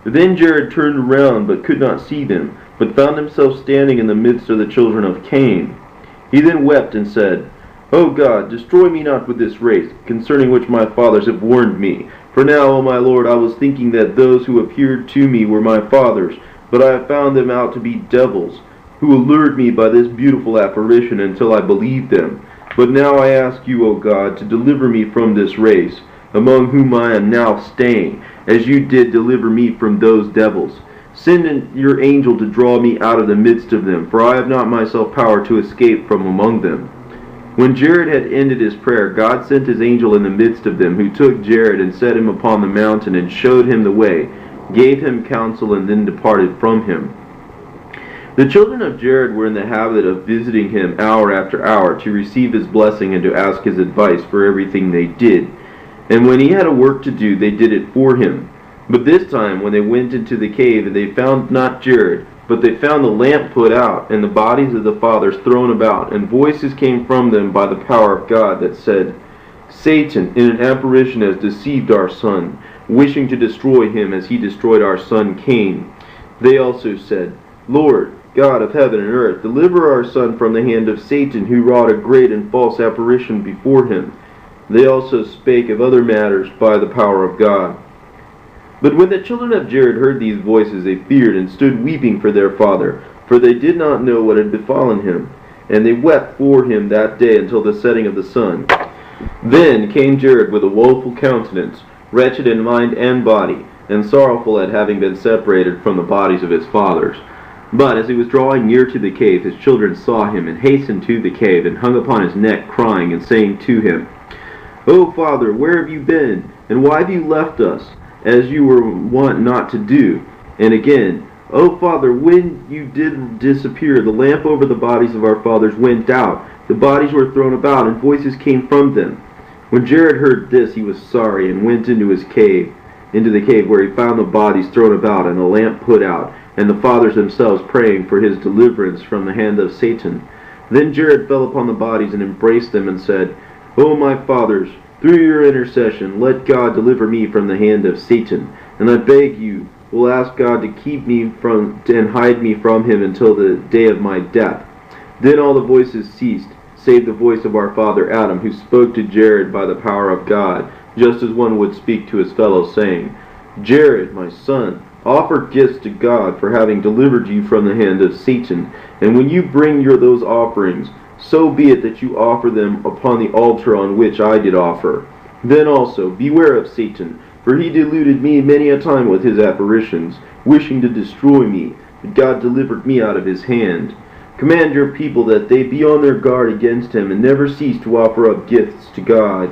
Then Jared turned around, but could not see them, but found himself standing in the midst of the children of Cain. He then wept and said, O God, destroy me not with this race, concerning which my fathers have warned me. For now, O my Lord, I was thinking that those who appeared to me were my fathers, but I have found them out to be devils, who allured me by this beautiful apparition until I believed them. But now I ask you, O God, to deliver me from this race, among whom I am now staying, as you did deliver me from those devils. Send in your angel to draw me out of the midst of them, for I have not myself power to escape from among them." When Jared had ended his prayer, God sent his angel in the midst of them, who took Jared and set him upon the mountain and showed him the way, gave him counsel, and then departed from him. The children of Jared were in the habit of visiting him hour after hour to receive his blessing and to ask his advice for everything they did. And when he had a work to do, they did it for him. But this time, when they went into the cave, they found not Jared, but they found the lamp put out, and the bodies of the fathers thrown about, and voices came from them by the power of God that said, "Satan in an apparition has deceived our son, wishing to destroy him as he destroyed our son Cain." They also said, "Lord, God of heaven and earth, deliver our son from the hand of Satan, who wrought a great and false apparition before him." They also spake of other matters by the power of God. But when the children of Jared heard these voices, they feared and stood weeping for their father, for they did not know what had befallen him. And they wept for him that day until the setting of the sun. Then came Jared with a woeful countenance, wretched in mind and body, and sorrowful at having been separated from the bodies of his fathers. But as he was drawing near to the cave, his children saw him, and hastened to the cave, and hung upon his neck, crying, and saying to him, "O Father, where have you been? And why have you left us, as you were wont not to do?" And again, "O Father, when you did disappear, the lamp over the bodies of our fathers went out. The bodies were thrown about, and voices came from them." When Jared heard this, he was sorry, and went into the cave, where he found the bodies thrown about, and the lamp put out, and the fathers themselves praying for his deliverance from the hand of Satan. Then Jared fell upon the bodies and embraced them, and said, "O my fathers, through your intercession, let God deliver me from the hand of Satan. And I beg you, will ask God to keep me from and hide me from him until the day of my death." Then all the voices ceased, save the voice of our father Adam, who spoke to Jared by the power of God, just as one would speak to his fellow, saying, "Jared, my son, offer gifts to God for having delivered you from the hand of Satan. And when you bring those offerings, so be it that you offer them upon the altar on which I did offer. Then also beware of Satan, for he deluded me many a time with his apparitions, wishing to destroy me, but God delivered me out of his hand. Command your people that they be on their guard against him, and never cease to offer up gifts to God."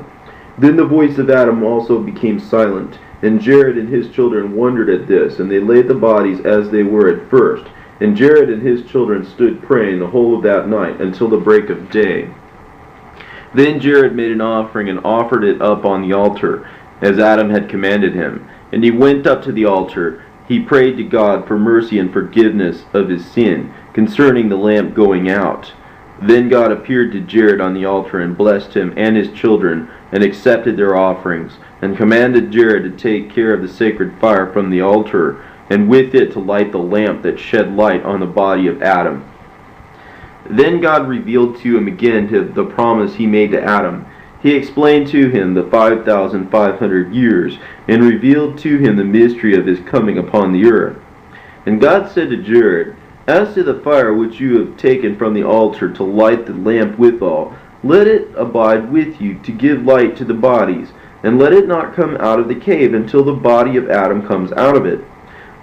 Then the voice of Adam also became silent, and Jared and his children wondered at this, and they laid the bodies as they were at first. And Jared and his children stood praying the whole of that night until the break of day. Then Jared made an offering and offered it up on the altar, as Adam had commanded him. And he went up to the altar. He prayed to God for mercy and forgiveness of his sin, concerning the lamp going out. Then God appeared to Jared on the altar and blessed him and his children, and accepted their offerings, and commanded Jared to take care of the sacred fire from the altar, and with it to light the lamp that shed light on the body of Adam. Then God revealed to him again the promise he made to Adam. He explained to him the 5,500 years, and revealed to him the mystery of his coming upon the earth. And God said to Jared, "As to the fire which you have taken from the altar to light the lamp withal, let it abide with you to give light to the bodies, and let it not come out of the cave until the body of Adam comes out of it.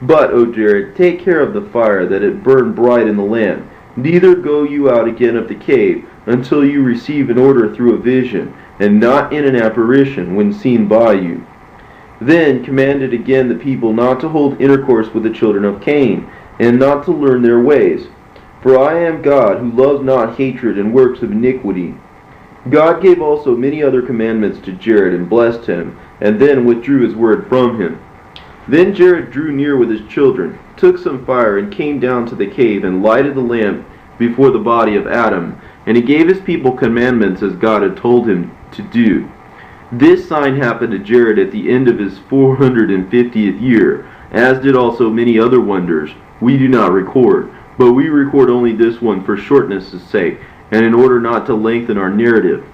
But, O Jared, take care of the fire, that it burn bright in the lamp. Neither go you out again of the cave, until you receive an order through a vision, and not in an apparition when seen by you." Then commanded again the people not to hold intercourse with the children of Cain, and not to learn their ways. For I am God, who loves not hatred and works of iniquity. God gave also many other commandments to Jared, and blessed him, and then withdrew his word from him. Then Jared drew near with his children, took some fire, and came down to the cave, and lighted the lamp before the body of Adam. And he gave his people commandments as God had told him to do. This sign happened to Jared at the end of his 450th year, as did also many other wonders we do not record, but we record only this one for shortness' sake, and in order not to lengthen our narrative.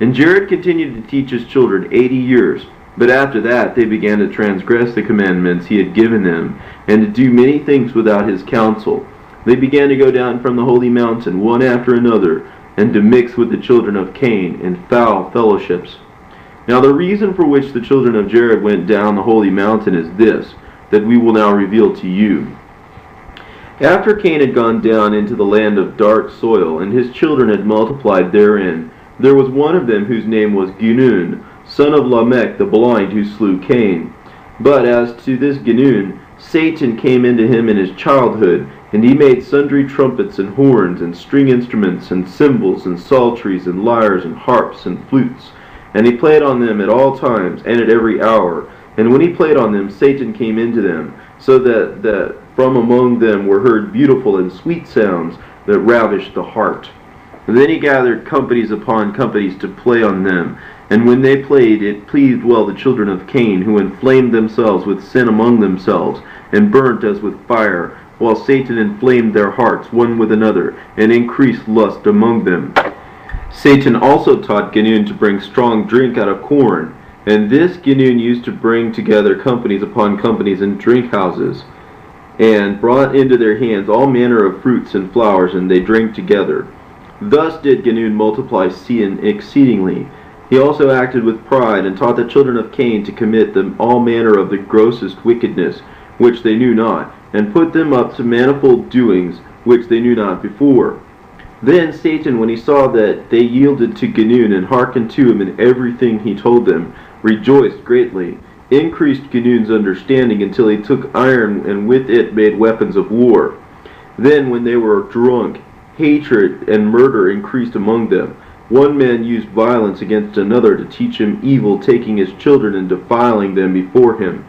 And Jared continued to teach his children 80 years. But after that they began to transgress the commandments he had given them, and to do many things without his counsel. They began to go down from the holy mountain one after another, and to mix with the children of Cain in foul fellowships. Now the reason for which the children of Jared went down the holy mountain is this: that we will now reveal to you. After Cain had gone down into the land of dark soil, and his children had multiplied therein, there was one of them whose name was Genun, son of Lamech the blind, who slew Cain. But as to this Genun, Satan came into him in his childhood, and he made sundry trumpets and horns and string instruments and cymbals and psalteries and lyres and harps and flutes. And he played on them at all times and at every hour. And when he played on them, Satan came into them, so that from among them were heard beautiful and sweet sounds that ravished the heart. And then he gathered companies upon companies to play on them. And when they played, it pleased well the children of Cain, who inflamed themselves with sin among themselves, and burnt as with fire, while Satan inflamed their hearts one with another, and increased lust among them. Satan also taught Genun to bring strong drink out of corn, and this Genun used to bring together companies upon companies in drink houses, and brought into their hands all manner of fruits and flowers, and they drank together. Thus did Genun multiply sin exceedingly. He also acted with pride, and taught the children of Cain to commit them all manner of the grossest wickedness, which they knew not, and put them up to manifold doings, which they knew not before. Then Satan, when he saw that they yielded to Genun, and hearkened to him in everything he told them, rejoiced greatly, increased Genun's understanding, until he took iron, and with it made weapons of war. Then when they were drunk, hatred and murder increased among them. One man used violence against another to teach him evil, taking his children and defiling them before him.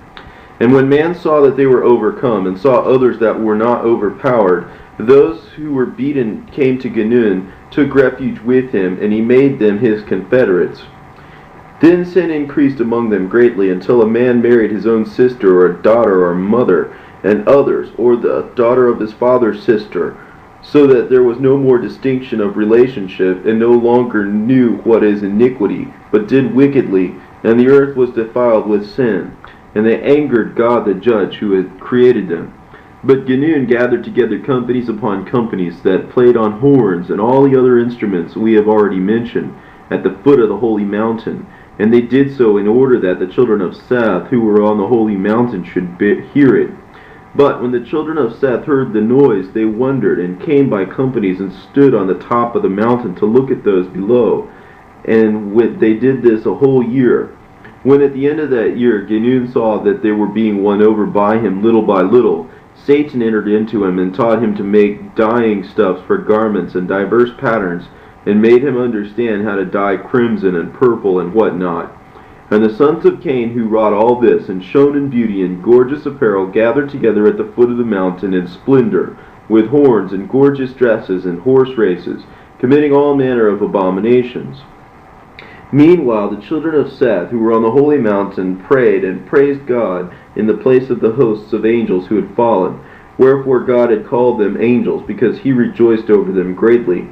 And when man saw that they were overcome, and saw others that were not overpowered, those who were beaten came to Genun, took refuge with him, and he made them his confederates. Then sin increased among them greatly, until a man married his own sister, or a daughter, or mother, and others, or the daughter of his father's sister, so that there was no more distinction of relationship, and no longer knew what is iniquity, but did wickedly, and the earth was defiled with sin. And they angered God the judge, who had created them. But Genun gathered together companies upon companies, that played on horns and all the other instruments we have already mentioned, at the foot of the holy mountain. And they did so in order that the children of Seth, who were on the holy mountain, should hear it. But when the children of Seth heard the noise, they wondered, and came by companies, and stood on the top of the mountain to look at those below. And they did this a whole year. When at the end of that year Genun saw that they were being won over by him little by little, Satan entered into him, and taught him to make dyeing stuffs for garments and diverse patterns, and made him understand how to dye crimson and purple and what not. And the sons of Cain, who wrought all this, and shone in beauty and gorgeous apparel, gathered together at the foot of the mountain in splendor, with horns and gorgeous dresses and horse races, committing all manner of abominations. Meanwhile the children of Seth, who were on the holy mountain, prayed and praised God in the place of the hosts of angels who had fallen. Wherefore God had called them angels, because he rejoiced over them greatly.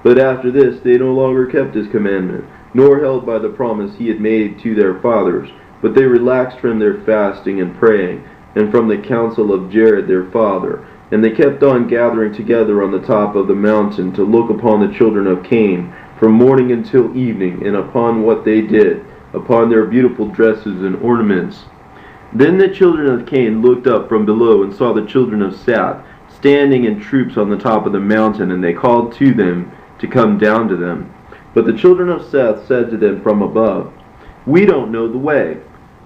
But after this they no longer kept his commandment, nor held by the promise he had made to their fathers, but they relaxed from their fasting and praying, and from the counsel of Jared their father. And they kept on gathering together on the top of the mountain, to look upon the children of Cain, from morning until evening, and upon what they did, upon their beautiful dresses and ornaments. Then the children of Cain looked up from below, and saw the children of Seth standing in troops on the top of the mountain, and they called to them to come down to them. But the children of Seth said to them from above, "We don't know the way."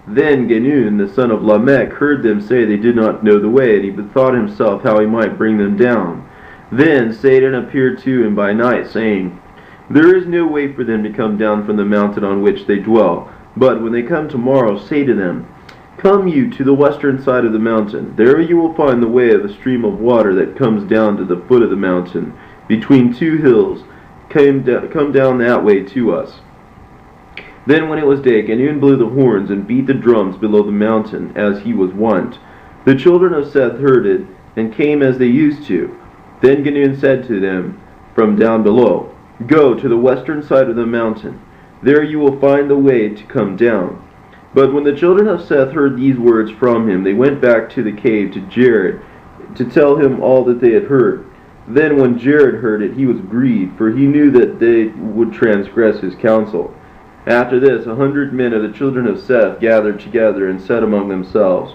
Then Genun, the son of Lamech, heard them say they did not know the way, and he bethought himself how he might bring them down. Then Satan appeared to him by night, saying, "There is no way for them to come down from the mountain on which they dwell. But when they come tomorrow, say to them, 'Come you to the western side of the mountain. There you will find the way of a stream of water that comes down to the foot of the mountain, between two hills. Come down that way to us.'" Then when it was day, Genun blew the horns and beat the drums below the mountain, as he was wont. The children of Seth heard it, and came as they used to. Then Genun said to them from down below, "Go to the western side of the mountain. There you will find the way to come down." But when the children of Seth heard these words from him, they went back to the cave to Jared, to tell him all that they had heard. Then when Jared heard it, he was grieved, for he knew that they would transgress his counsel. After this 100 men of the children of Seth gathered together, and said among themselves,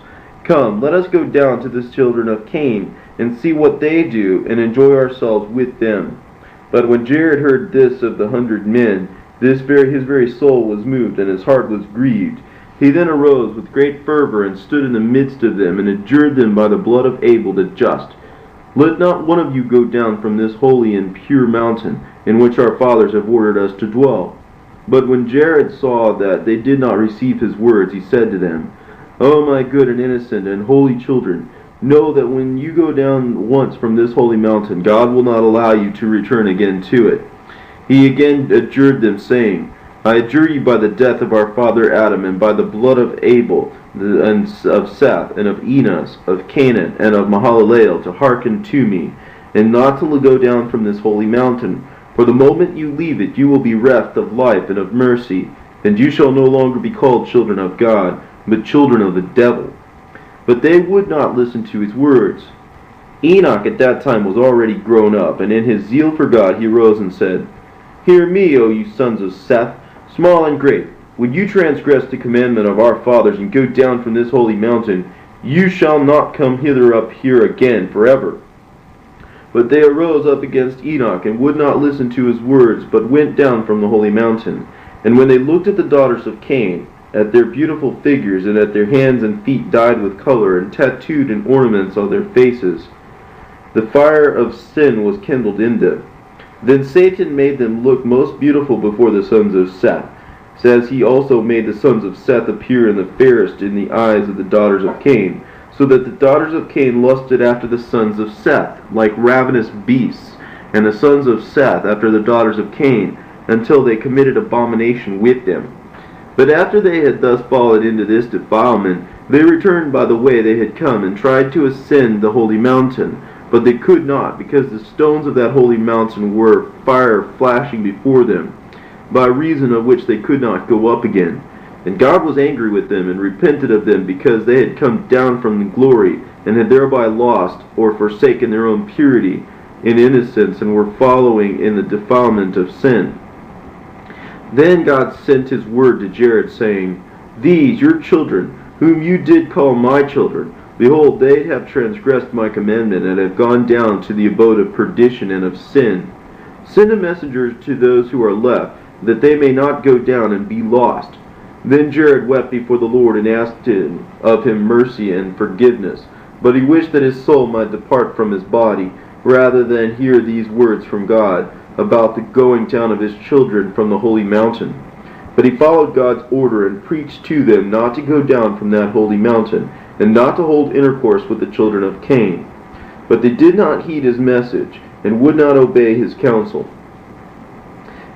Come, let us go down to the children of Cain, and see what they do, and enjoy ourselves with them. But when Jared heard this of the 100 men, his very soul was moved, and his heart was grieved. He then arose with great fervor, and stood in the midst of them, and adjured them by the blood of Abel the just, let not one of you go down from this holy and pure mountain, in which our fathers have ordered us to dwell. But when Jared saw that they did not receive his words, he said to them, O my good and innocent and holy children, know that when you go down once from this holy mountain, God will not allow you to return again to it. He again adjured them, saying, I adjure you by the death of our father Adam, and by the blood of Abel, and of Seth, and of Enos, of Canaan, and of Mahalalel, to hearken to me, and not to go down from this holy mountain. For the moment you leave it, you will be reft of life and of mercy, and you shall no longer be called children of God, but children of the devil. But they would not listen to his words. Enoch at that time was already grown up, and in his zeal for God he rose and said, Hear me, O you sons of Seth, small and great. When you transgress the commandment of our fathers and go down from this holy mountain, you shall not come hither up here again forever. But they arose up against Enoch, and would not listen to his words, but went down from the holy mountain. And when they looked at the daughters of Cain, at their beautiful figures, and at their hands and feet dyed with color, and tattooed in ornaments on their faces, the fire of sin was kindled in them. Then Satan made them look most beautiful before the sons of Seth, as he also made the sons of Seth appear in the fairest in the eyes of the daughters of Cain, so that the daughters of Cain lusted after the sons of Seth, like ravenous beasts, and the sons of Seth after the daughters of Cain, until they committed abomination with them. But after they had thus fallen into this defilement, they returned by the way they had come, and tried to ascend the holy mountain. But they could not, because the stones of that holy mountain were fire flashing before them, by reason of which they could not go up again. And God was angry with them, and repented of them, because they had come down from the glory, and had thereby lost or forsaken their own purity in innocence, and were following in the defilement of sin. Then God sent his word to Jared, saying, These your children, whom you did call my children, behold, they have transgressed my commandment, and have gone down to the abode of perdition and of sin. Send a messenger to those who are left, that they may not go down and be lost. Then Jared wept before the Lord, and asked of him mercy and forgiveness. But he wished that his soul might depart from his body, rather than hear these words from God, about the going down of his children from the holy mountain. But he followed God's order, and preached to them not to go down from that holy mountain, and not to hold intercourse with the children of Cain. But they did not heed his message, and would not obey his counsel.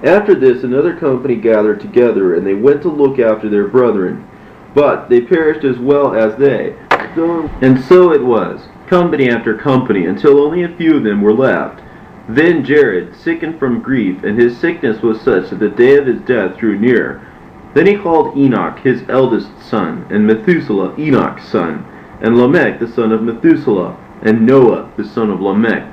After this another company gathered together, and they went to look after their brethren. But they perished as well as they. And so it was, company after company, until only a few of them were left. Then Jared sickened from grief, and his sickness was such that the day of his death drew near. Then he called Enoch his eldest son, and Methuselah Enoch's son, and Lamech the son of Methuselah, and Noah the son of Lamech.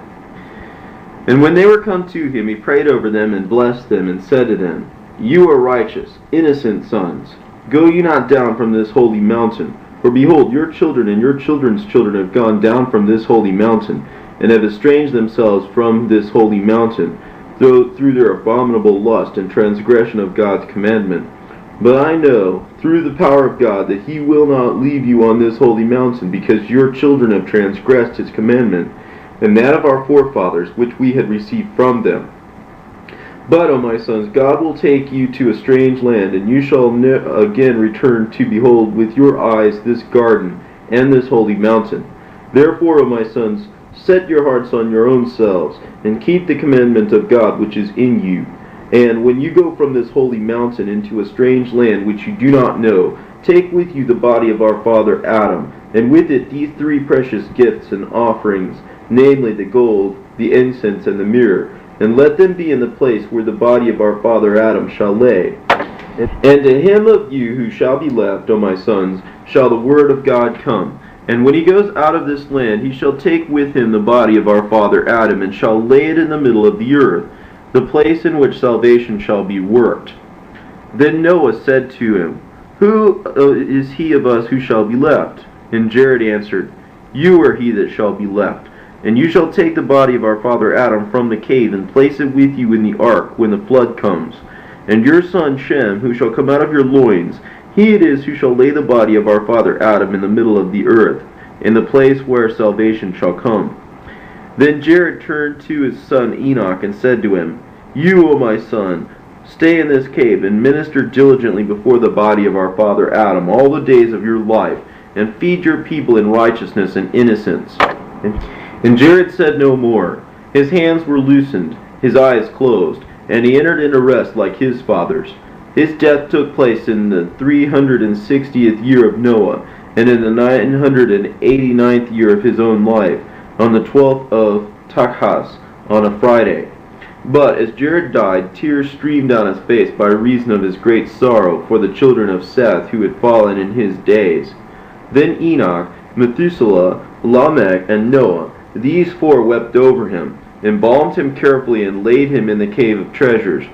And when they were come to him, he prayed over them, and blessed them, and said to them, You are righteous, innocent sons. Go you not down from this holy mountain, for behold, your children and your children's children have gone down from this holy mountain, and have estranged themselves from this holy mountain, through their abominable lust and transgression of God's commandment. But I know, through the power of God, that he will not leave you on this holy mountain, because your children have transgressed his commandment, and that of our forefathers, which we had received from them. But, O my sons, God will take you to a strange land, and you shall again return to behold with your eyes this garden and this holy mountain. Therefore, O my sons, set your hearts on your own selves, and keep the commandment of God which is in you. And when you go from this holy mountain into a strange land which you do not know, take with you the body of our father Adam, and with it these three precious gifts and offerings, namely the gold, the incense, and the myrrh, and let them be in the place where the body of our father Adam shall lay. And to him of you who shall be left, O my sons, shall the word of God come. And when he goes out of this land, he shall take with him the body of our father Adam, and shall lay it in the middle of the earth, the place in which salvation shall be worked. Then Noah said to him, Who is he of us who shall be left? And Jared answered, You are he that shall be left. And you shall take the body of our father Adam from the cave, and place it with you in the ark when the flood comes. And your son Shem, who shall come out of your loins, he it is who shall lay the body of our father Adam in the middle of the earth, in the place where salvation shall come. Then Jared turned to his son Enoch, and said to him, You, O my son, stay in this cave, and minister diligently before the body of our father Adam all the days of your life, and feed your people in righteousness and innocence. And Jared said no more. His hands were loosened, his eyes closed, and he entered into rest like his fathers. His death took place in the 360th year of Noah, and in the 989th year of his own life, on the 12th of Takhas, on a Friday. But as Jared died, tears streamed down his face by reason of his great sorrow for the children of Seth who had fallen in his days. Then Enoch, Methuselah, Lamech, and Noah, these four wept over him, embalmed him carefully, and laid him in the cave of treasures,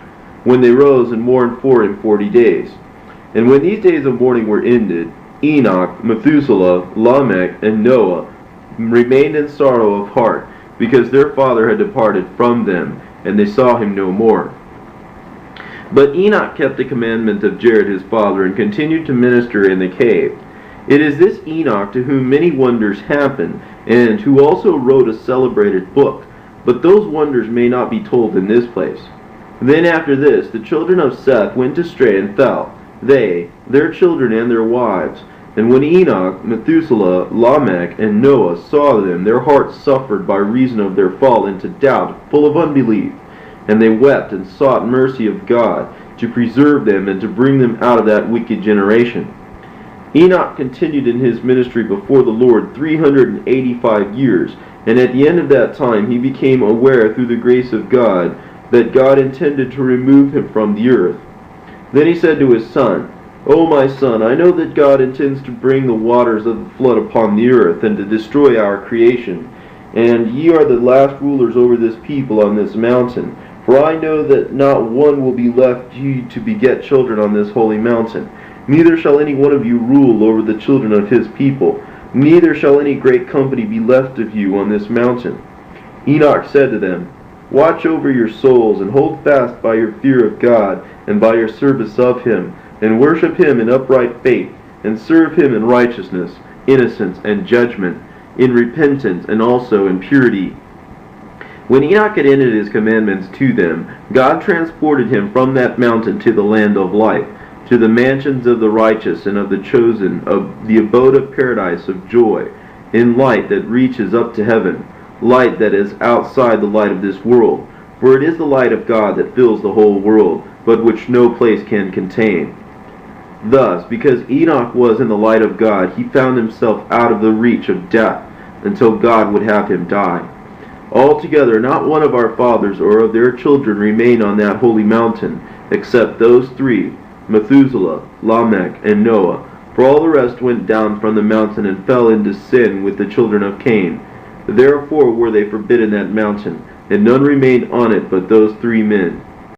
when they rose and mourned for him 40 days. And when these days of mourning were ended, Enoch, Methuselah, Lamech, and Noah remained in sorrow of heart, because their father had departed from them, and they saw him no more. But Enoch kept the commandment of Jared his father, and continued to minister in the cave. It is this Enoch to whom many wonders happened, and who also wrote a celebrated book, but those wonders may not be told in this place. Then after this, the children of Seth went astray and fell, they, their children, and their wives. And when Enoch, Methuselah, Lamech, and Noah saw them, their hearts suffered by reason of their fall into doubt, full of unbelief. And they wept and sought mercy of God, to preserve them and to bring them out of that wicked generation. Enoch continued in his ministry before the Lord 385 years, and at the end of that time he became aware through the grace of God that God intended to remove him from the earth. Then he said to his son, O my son, I know that God intends to bring the waters of the flood upon the earth, and to destroy our creation. And ye are the last rulers over this people on this mountain. For I know that not one will be left you to beget children on this holy mountain. Neither shall any one of you rule over the children of his people. Neither shall any great company be left of you on this mountain. Enoch said to them, Watch over your souls, and hold fast by your fear of God, and by your service of him, and worship him in upright faith, and serve him in righteousness, innocence, and judgment, in repentance, and also in purity. When Enoch had ended his commandments to them, God transported him from that mountain to the land of life, to the mansions of the righteous and of the chosen, of the abode of paradise of joy, in light that reaches up to heaven, light that is outside the light of this world. For it is the light of God that fills the whole world, but which no place can contain. Thus, because Enoch was in the light of God, he found himself out of the reach of death, until God would have him die. Altogether, not one of our fathers or of their children remained on that holy mountain, except those three, Methuselah, Lamech, and Noah. For all the rest went down from the mountain and fell into sin with the children of Cain. Therefore were they forbidden that mountain, and none remained on it but those three men.